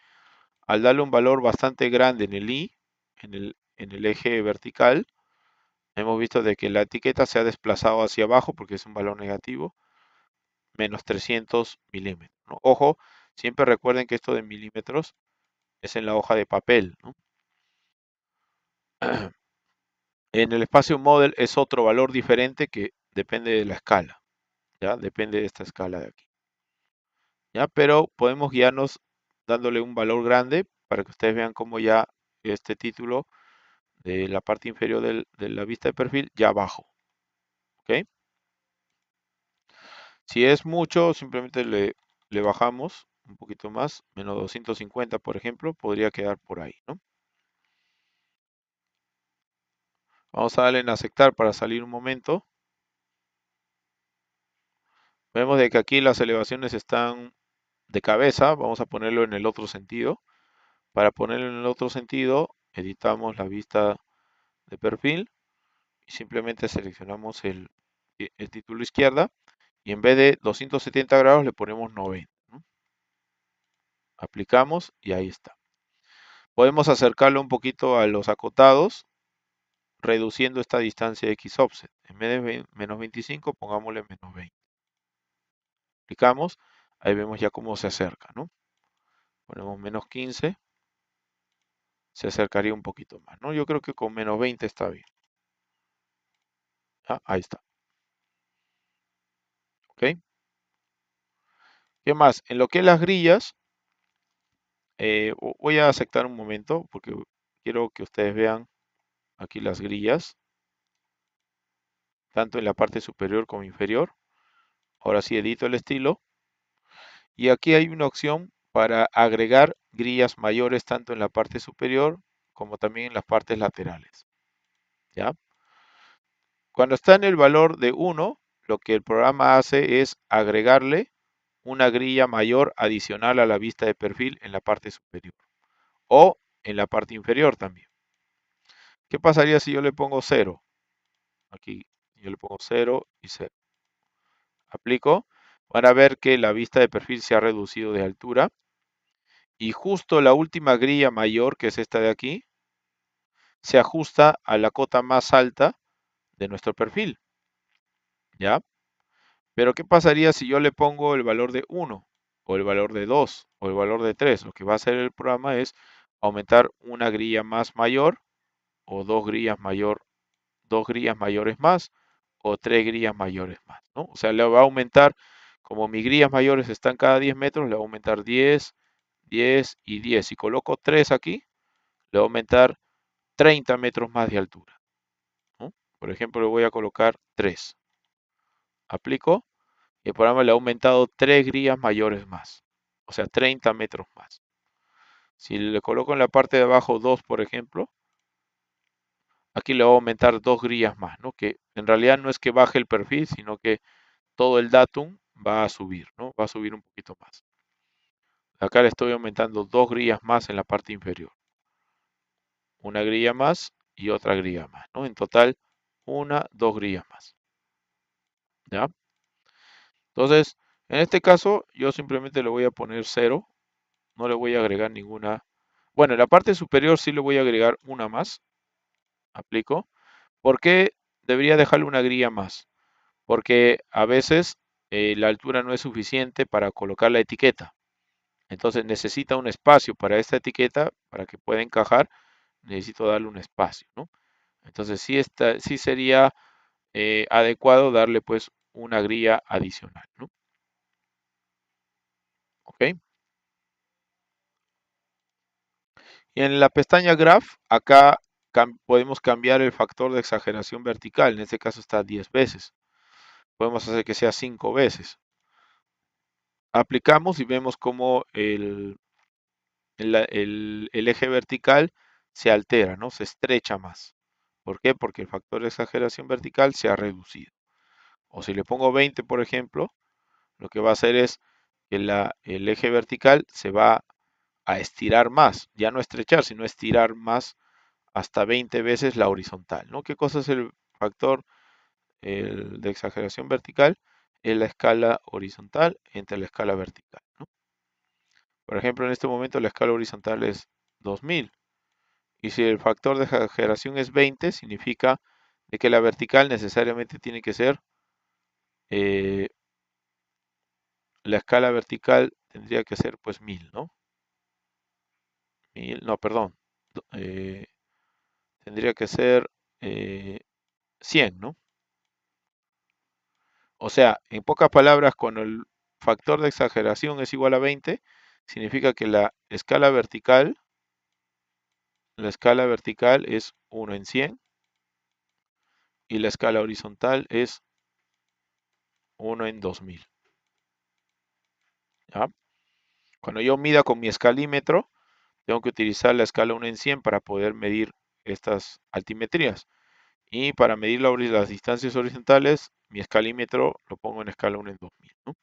al darle un valor bastante grande en el i, en el eje vertical, hemos visto de que la etiqueta se ha desplazado hacia abajo porque es un valor negativo, menos 300 milímetros, ¿no? Ojo, siempre recuerden que esto de milímetros es en la hoja de papel, ¿no? En el espacio model es otro valor diferente que depende de la escala, ¿ya? Depende de esta escala de aquí, ¿ya? Pero podemos guiarnos dándole un valor grande para que ustedes vean cómo ya este título de la parte inferior de la vista de perfil ya abajo, ¿ok? Si es mucho, simplemente le bajamos un poquito más, menos 250 por ejemplo, podría quedar por ahí, ¿no? Vamos a darle en aceptar para salir un momento. Vemos de que aquí las elevaciones están de cabeza, vamos a ponerlo en el otro sentido. Para ponerlo en el otro sentido, editamos la vista de perfil y simplemente seleccionamos el título izquierda y en vez de 270 grados le ponemos 90, ¿no? Aplicamos y ahí está. Podemos acercarlo un poquito a los acotados, reduciendo esta distancia de X offset. En vez de menos 25, pongámosle menos 20. Aplicamos, ahí vemos ya cómo se acerca, ¿no? Ponemos menos 15, se acercaría un poquito más, ¿no? Yo creo que con menos 20 está bien. Ah, ahí está. ¿Ok? ¿Qué más? En lo que es las grillas, voy a aceptar un momento porque quiero que ustedes vean aquí las grillas, tanto en la parte superior como inferior. Ahora sí edito el estilo. Y aquí hay una opción para agregar grillas mayores tanto en la parte superior como también en las partes laterales, ¿ya? Cuando está en el valor de 1, lo que el programa hace es agregarle una grilla mayor adicional a la vista de perfil en la parte superior o en la parte inferior también. ¿Qué pasaría si yo le pongo 0? Aquí yo le pongo 0 y 0. Aplico. Van a ver que la vista de perfil se ha reducido de altura. Y justo la última grilla mayor, que es esta de aquí, se ajusta a la cota más alta de nuestro perfil, ¿ya? Pero ¿qué pasaría si yo le pongo el valor de 1 o el valor de 2 o el valor de 3? Lo que va a hacer el programa es aumentar una grilla más mayor o dos grillas mayores más o tres grillas mayores más, ¿no? O sea, le va a aumentar, como mis grillas mayores están cada 10 metros, le va a aumentar 10, 10 y 10. Si coloco 3 aquí, le va a aumentar 30 metros más de altura. Por ejemplo, le voy a colocar 3. Aplico y el programa le ha aumentado 3 grillas mayores más. O sea, 30 metros más. Si le coloco en la parte de abajo 2, por ejemplo, aquí le voy a aumentar 2 grillas más, ¿no? Que en realidad no es que baje el perfil, sino que todo el datum va a subir, ¿no? Va a subir un poquito más. Acá le estoy aumentando 2 grillas más en la parte inferior. Una grilla más y otra grilla más, ¿no? En total, 2 grillas más. ¿Ya? Entonces, en este caso, yo simplemente le voy a poner 0. No le voy a agregar ninguna. Bueno, en la parte superior sí le voy a agregar una más. Aplico. ¿Por qué debería dejarle una grilla más? Porque a veces la altura no es suficiente para colocar la etiqueta. Entonces necesita un espacio para esta etiqueta, para que pueda encajar, necesito darle un espacio, ¿no? Entonces sí sería adecuado darle pues una grilla adicional, ¿no? ¿Ok? Y en la pestaña Graph, acá podemos cambiar el factor de exageración vertical, en este caso está 10 veces. Podemos hacer que sea 5 veces. Aplicamos y vemos cómo el eje vertical se altera, ¿no? Se estrecha más. ¿Por qué? Porque el factor de exageración vertical se ha reducido. O si le pongo 20, por ejemplo, lo que va a hacer es que el eje vertical se va a estirar más, ya no estrechar, sino estirar más hasta 20 veces la horizontal, ¿no? ¿Qué cosa es el factor de exageración vertical? Es la escala horizontal entre la escala vertical, ¿no? Por ejemplo, en este momento la escala horizontal es 2000. Y si el factor de exageración es 20, significa de que la vertical necesariamente tiene que ser, eh, la escala vertical tendría que ser pues 1000, ¿no? 1000, no, perdón. eh, Tendría que ser 100, ¿no? O sea, en pocas palabras, cuando el factor de exageración es igual a 20, significa que la escala vertical es 1 en 100 y la escala horizontal es 1 en 2000. ¿Ya? Cuando yo mida con mi escalímetro, tengo que utilizar la escala 1 en 100 para poder medir estas altimetrías. Y para medir las distancias horizontales, mi escalímetro lo pongo en escala 1 en 2000, ¿no?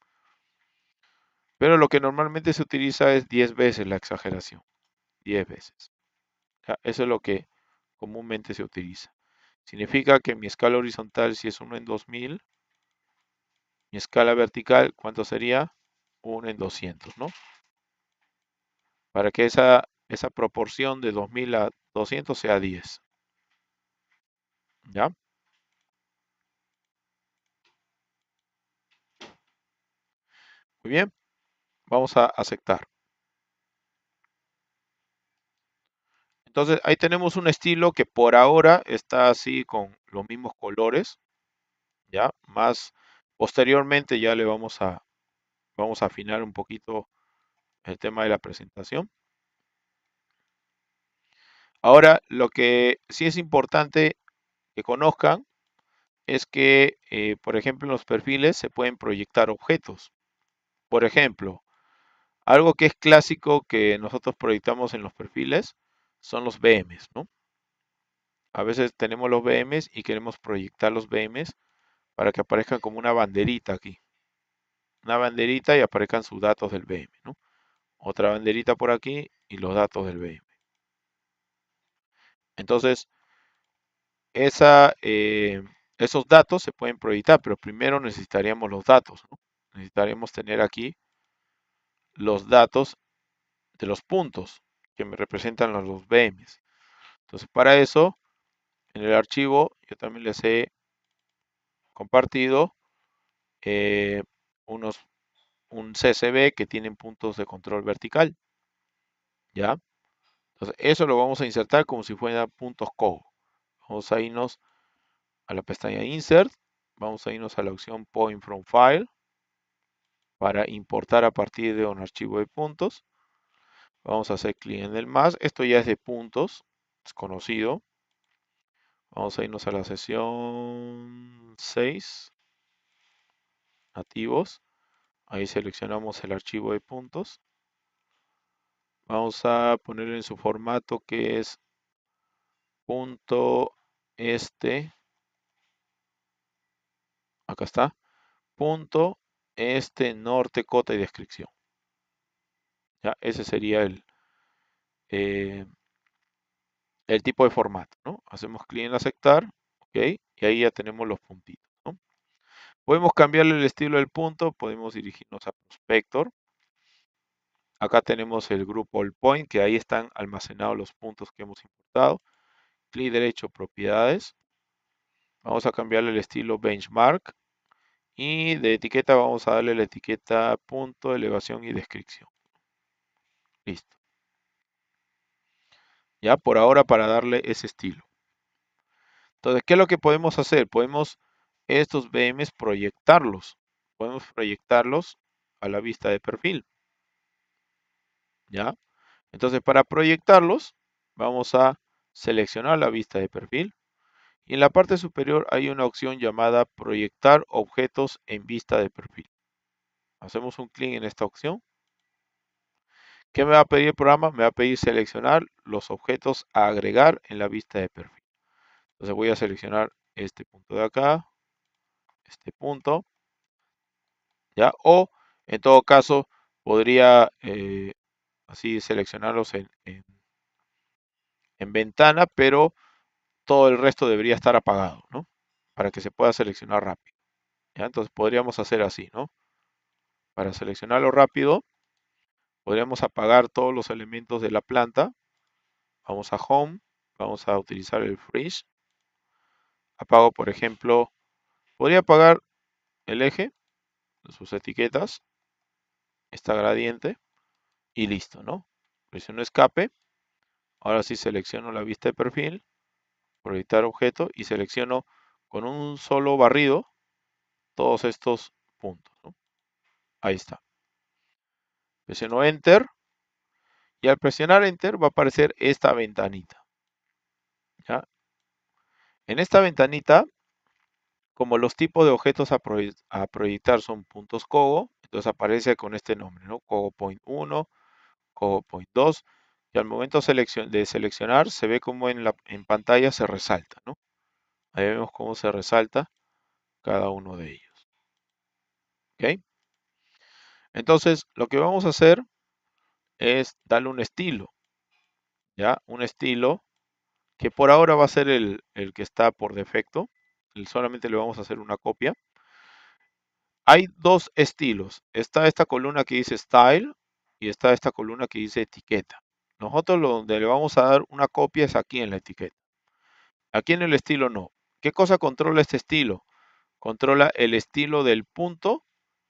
Pero lo que normalmente se utiliza es 10 veces la exageración. 10 veces. ¿Ya? Eso es lo que comúnmente se utiliza. Significa que mi escala horizontal, si es 1 en 2000, mi escala vertical, ¿cuánto sería? 1 en 200, ¿no? Para que esa proporción de 2000 a 200 sea 10. ¿Ya? Muy bien, vamos a aceptar. Entonces ahí tenemos un estilo que por ahora está así con los mismos colores, ¿ya? Más posteriormente ya vamos a afinar un poquito el tema de la presentación. Ahora, lo que sí es importante que conozcan es que, por ejemplo, en los perfiles se pueden proyectar objetos. Por ejemplo, algo que es clásico que nosotros proyectamos en los perfiles son los BMs, ¿no? A veces tenemos los BMs y queremos proyectar los BMs para que aparezcan como una banderita aquí. Una banderita y aparezcan sus datos del BM, ¿no? Otra banderita por aquí y los datos del BM. Entonces, esos datos se pueden proyectar, pero primero necesitaríamos los datos, ¿no? Necesitaríamos tener aquí los datos de los puntos que me representan los BMs. Entonces, para eso, en el archivo, yo también les he compartido eh, un CSV que tienen puntos de control vertical, ¿ya? Entonces, eso lo vamos a insertar como si fueran puntos CO. Vamos a irnos a la pestaña Insert, vamos a irnos a la opción Point from File para importar a partir de un archivo de puntos. Vamos a hacer clic en el más. Esto ya es de puntos, es conocido. Vamos a irnos a la sesión 6, nativos. Ahí seleccionamos el archivo de puntos. Vamos a poner en su formato que es punto este. Acá está. Punto este, norte, cota y descripción. ¿Ya? Ese sería eh, el tipo de formato, ¿no? Hacemos clic en aceptar, ¿ok? Y ahí ya tenemos los puntitos, ¿no? Podemos cambiarle el estilo del punto, podemos dirigirnos a Prospector. Acá tenemos el grupo All Point, que ahí están almacenados los puntos que hemos importado. Clic derecho, propiedades. Vamos a cambiarle el estilo Benchmark. Y de etiqueta vamos a darle la etiqueta punto, elevación y descripción. Listo. Ya por ahora para darle ese estilo. Entonces, ¿qué es lo que podemos hacer? Podemos estos BMs proyectarlos. Podemos proyectarlos a la vista de perfil. ¿Ya? Entonces, para proyectarlos, vamos a seleccionar la vista de perfil. Y en la parte superior hay una opción llamada proyectar objetos en vista de perfil. Hacemos un clic en esta opción. ¿Qué me va a pedir el programa? Me va a pedir seleccionar los objetos a agregar en la vista de perfil. Entonces voy a seleccionar este punto de acá, este punto, ¿ya? O en todo caso podría así seleccionarlos en ventana, pero todo el resto debería estar apagado, ¿no? Para que se pueda seleccionar rápido. ¿Ya? Entonces podríamos hacer así, ¿no? Para seleccionarlo rápido, podríamos apagar todos los elementos de la planta. Vamos a Home, vamos a utilizar el Freeze. Apago, por ejemplo, podría apagar el eje, sus etiquetas, esta gradiente y listo, ¿no? Presiono escape. Ahora sí selecciono la vista de perfil, proyectar objeto y selecciono con un solo barrido todos estos puntos, ¿no? Ahí está. Presiono Enter y al presionar Enter va a aparecer esta ventanita. ¿Ya? En esta ventanita, como los tipos de objetos a proyectar son puntos Cogo, entonces aparece con este nombre, ¿no? Cogo Point 1, Cogo Point 2, y al momento de seleccionar se ve como en pantalla se resalta, ¿no? Ahí vemos cómo se resalta cada uno de ellos. ¿Ok? Entonces, lo que vamos a hacer es darle un estilo, ¿ya? Un estilo que por ahora va a ser el que está por defecto. Solamente le vamos a hacer una copia. Hay dos estilos. Está esta columna que dice Style y está esta columna que dice Etiqueta. Nosotros donde le vamos a dar una copia es aquí en la etiqueta. Aquí en el estilo no. ¿Qué cosa controla este estilo? Controla el estilo del punto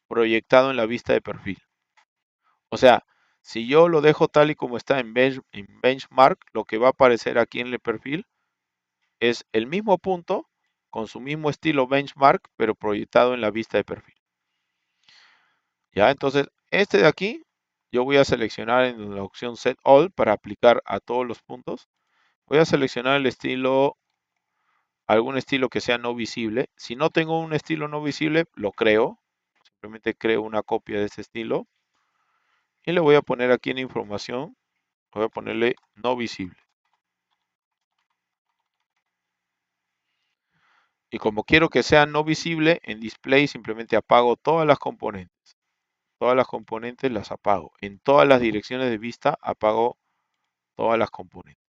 proyectado en la vista de perfil. O sea, si yo lo dejo tal y como está en Benchmark, lo que va a aparecer aquí en el perfil es el mismo punto con su mismo estilo Benchmark, pero proyectado en la vista de perfil. Ya, entonces, este de aquí, yo voy a seleccionar en la opción Set All para aplicar a todos los puntos. Voy a seleccionar el estilo, algún estilo que sea no visible. Si no tengo un estilo no visible, lo creo. Simplemente creo una copia de ese estilo. Y le voy a poner aquí en información, voy a ponerle no visible. Y como quiero que sea no visible, en display simplemente apago todas las componentes. Todas las componentes las apago. En todas las direcciones de vista apago todas las componentes.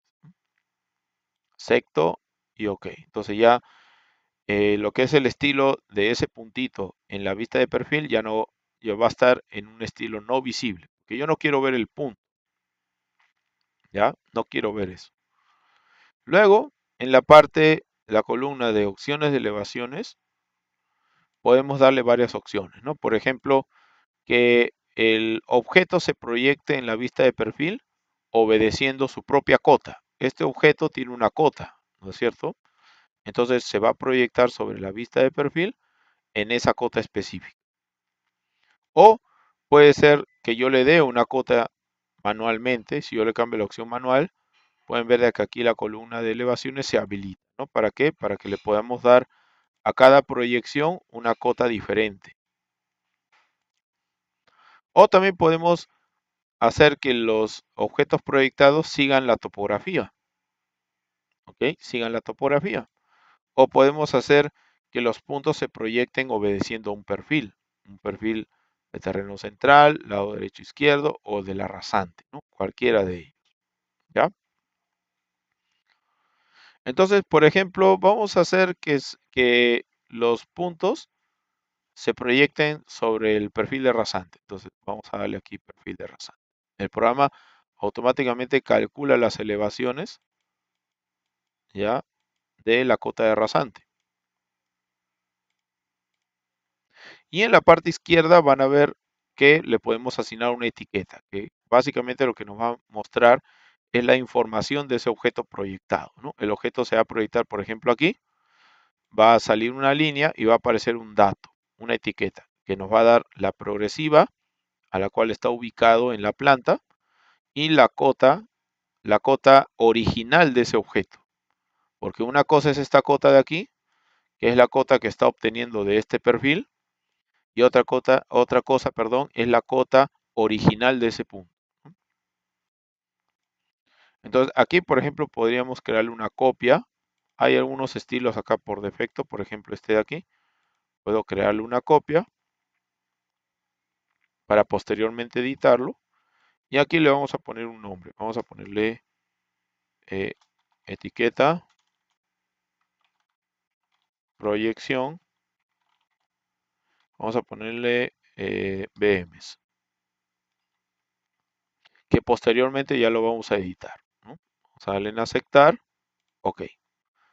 Secto y OK. Entonces ya lo que es el estilo de ese puntito en la vista de perfil ya va a estar en un estilo no visible. Porque yo no quiero ver el punto. ¿Ya? No quiero ver eso. Luego, en la parte, la columna de opciones de elevaciones, podemos darle varias opciones, ¿no? Por ejemplo, que el objeto se proyecte en la vista de perfil obedeciendo su propia cota. Este objeto tiene una cota, ¿no es cierto? Entonces se va a proyectar sobre la vista de perfil en esa cota específica. O puede ser que yo le dé una cota manualmente. Si yo le cambio la opción manual, pueden ver de que aquí la columna de elevaciones se habilita. ¿no? ¿Para qué? Para que le podamos dar a cada proyección una cota diferente. O también podemos hacer que los objetos proyectados sigan la topografía, ¿ok? Sigan la topografía. O podemos hacer que los puntos se proyecten obedeciendo a un perfil de terreno central, lado derecho izquierdo o de la rasante, ¿no? Cualquiera de ellos, ¿ya? Entonces, por ejemplo, vamos a hacer que los puntos se proyecten sobre el perfil de rasante. Entonces, vamos a darle aquí perfil de rasante. El programa automáticamente calcula las elevaciones, ¿ya? De la cota de rasante. Y en la parte izquierda van a ver que le podemos asignar una etiqueta, que básicamente lo que nos va a mostrar es la información de ese objeto proyectado, ¿no? El objeto se va a proyectar, por ejemplo, aquí, va a salir una línea y va a aparecer un dato, una etiqueta, que nos va a dar la progresiva a la cual está ubicado en la planta y la cota original de ese objeto. Porque una cosa es esta cota de aquí, que es la cota que está obteniendo de este perfil, y otra cosa, perdón, es la cota original de ese punto. Entonces, aquí, por ejemplo, podríamos crearle una copia. Hay algunos estilos acá por defecto, por ejemplo, este de aquí. Puedo crearle una copia para posteriormente editarlo. Y aquí le vamos a poner un nombre. Vamos a ponerle etiqueta, proyección. Vamos a ponerle BMs, que posteriormente ya lo vamos a editar, ¿no? Vamos a darle en aceptar. Ok.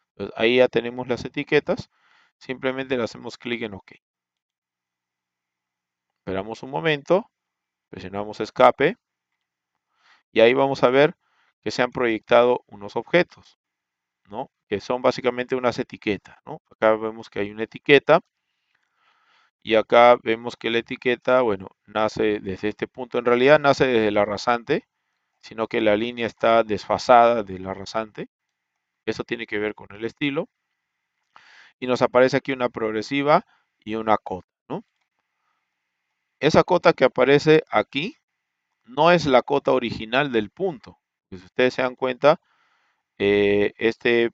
Entonces, ahí ya tenemos las etiquetas. Simplemente le hacemos clic en OK. Esperamos un momento. Presionamos escape. Y ahí vamos a ver que se han proyectado unos objetos, ¿no? Que son básicamente unas etiquetas, ¿no? Acá vemos que hay una etiqueta. Y acá vemos que la etiqueta, bueno, nace desde este punto. En realidad nace desde la rasante, sino que la línea está desfasada de la rasante. Eso tiene que ver con el estilo. Y nos aparece aquí una progresiva y una cota, ¿no? Esa cota que aparece aquí no es la cota original del punto. Si ustedes se dan cuenta, esta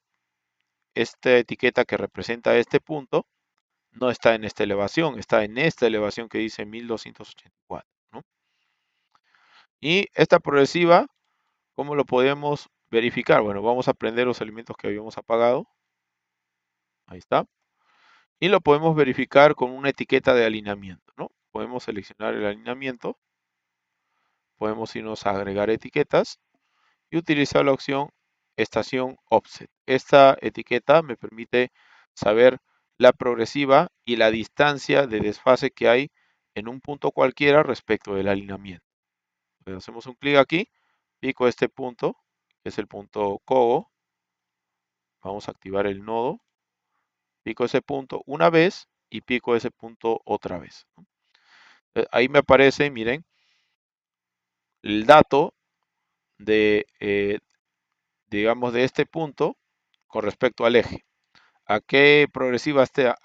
etiqueta que representa este punto no está en esta elevación, está en esta elevación que dice 1284, ¿no? Y esta progresiva, ¿cómo lo podemos verificar? Bueno, vamos a prender los elementos que habíamos apagado. Ahí está. Y lo podemos verificar con una etiqueta de alineamiento, ¿no? Podemos seleccionar el alineamiento. Podemos irnos a agregar etiquetas y utilizar la opción estación offset. Esta etiqueta me permite saber la progresiva y la distancia de desfase que hay en un punto cualquiera respecto del alineamiento. Le hacemos un clic aquí, pico este punto, que es el punto Cogo. Vamos a activar el nodo. Pico ese punto una vez y pico ese punto otra vez. Ahí me aparece, miren, el dato de, digamos, de este punto con respecto al eje. ¿A qué progresiva se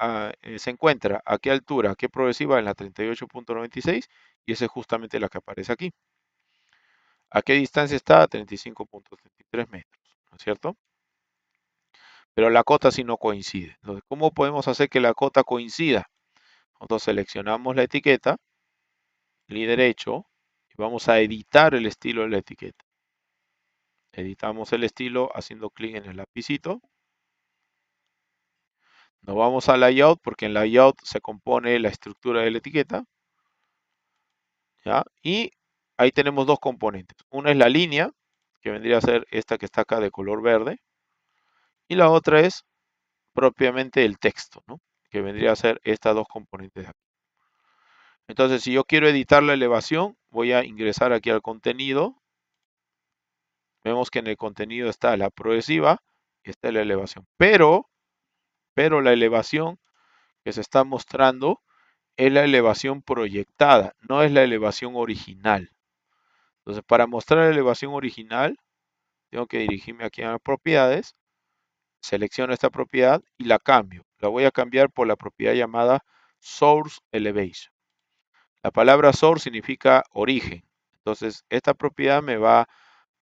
encuentra? ¿A qué altura? ¿A qué progresiva? En la 38.96 y esa es justamente la que aparece aquí. ¿A qué distancia está? A 35.33 metros, ¿no es cierto? Pero la cota sí no coincide. Entonces, ¿cómo podemos hacer que la cota coincida? Nosotros seleccionamos la etiqueta, clic derecho, y vamos a editar el estilo de la etiqueta. Editamos el estilo haciendo clic en el lapicito. Nos vamos a Layout porque en Layout se compone la estructura de la etiqueta. ¿Ya? Y ahí tenemos dos componentes. Una es la línea, que vendría a ser esta que está acá de color verde. Y la otra es propiamente el texto, ¿no? Que vendría a ser estas dos componentes de aquí. Entonces, si yo quiero editar la elevación, voy a ingresar aquí al contenido. Vemos que en el contenido está la progresiva y está la elevación. Pero la elevación que se está mostrando es la elevación proyectada, no es la elevación original. Entonces, para mostrar la elevación original, tengo que dirigirme aquí a las propiedades selecciono esta propiedad y la cambio. La voy a cambiar por la propiedad llamada Source Elevation. La palabra source significa origen. Entonces, esta propiedad me va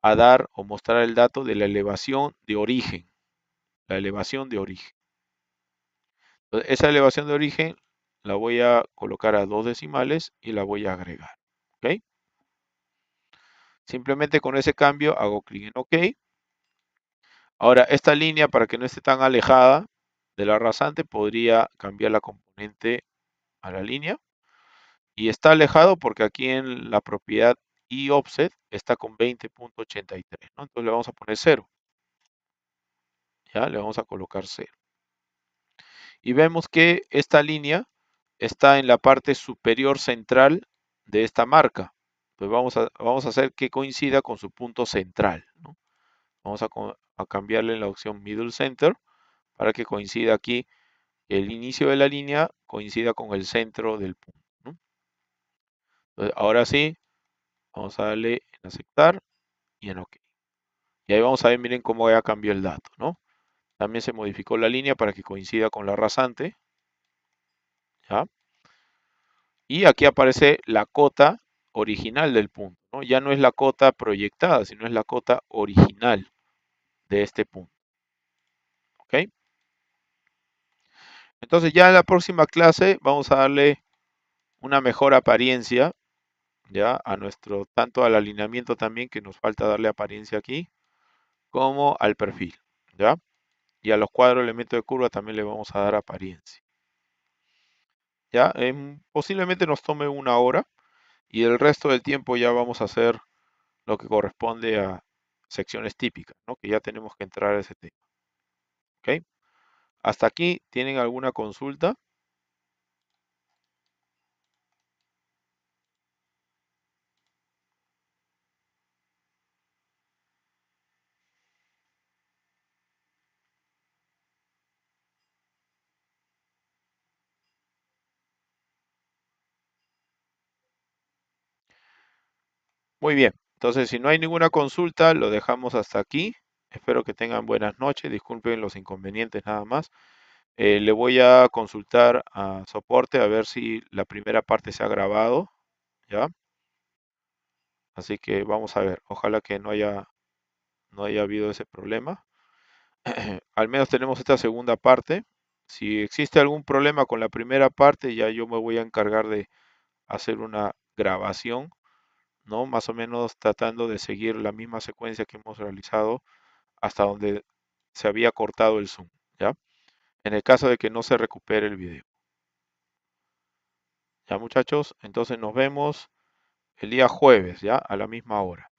a dar o mostrar el dato de la elevación de origen. La elevación de origen. Entonces, esa elevación de origen la voy a colocar a 2 decimales y la voy a agregar. ¿Ok? Simplemente con ese cambio hago clic en OK. Ahora, esta línea, para que no esté tan alejada de la rasante, podría cambiar la componente a la línea. Y está alejado porque aquí en la propiedad eOffset está con 20.83, ¿no? Entonces le vamos a poner 0. Ya, le vamos a colocar 0. Y vemos que esta línea está en la parte superior central de esta marca. Pues vamos a hacer que coincida con su punto central, ¿no? Vamos a cambiarle la opción Middle Center para que coincida aquí, el inicio de la línea coincida con el centro del punto, ¿no? Entonces, ahora sí, vamos a darle en aceptar y en OK. Y ahí vamos a ver, miren cómo ya cambió el dato, ¿no? También se modificó la línea para que coincida con la rasante, ¿ya? Y aquí aparece la cota original del punto, ¿no? Ya no es la cota proyectada, sino es la cota original de este punto, ¿ok? Entonces ya en la próxima clase vamos a darle una mejor apariencia, ya, a nuestro, tanto al alineamiento también, que nos falta darle apariencia aquí, como al perfil, ¿ya? Y a los cuadros elementos de curva también le vamos a dar apariencia. ¿Ya? Posiblemente nos tome una hora y el resto del tiempo ya vamos a hacer lo que corresponde a secciones típicas, ¿no? Que ya tenemos que entrar a ese tema. ¿Ok? Hasta aquí, ¿tienen alguna consulta? Muy bien. Entonces, si no hay ninguna consulta, lo dejamos hasta aquí. Espero que tengan buenas noches. Disculpen los inconvenientes nada más. Le voy a consultar a soporte a ver si la primera parte se ha grabado, ¿ya? Así que vamos a ver. Ojalá que no haya habido ese problema. Al menos tenemos esta segunda parte. Si existe algún problema con la primera parte, ya yo me voy a encargar de hacer una grabación, ¿no? Más o menos tratando de seguir la misma secuencia que hemos realizado hasta donde se había cortado el zoom, ¿ya? En el caso de que no se recupere el video. Ya, muchachos, entonces nos vemos el día jueves, ¿ya? A la misma hora.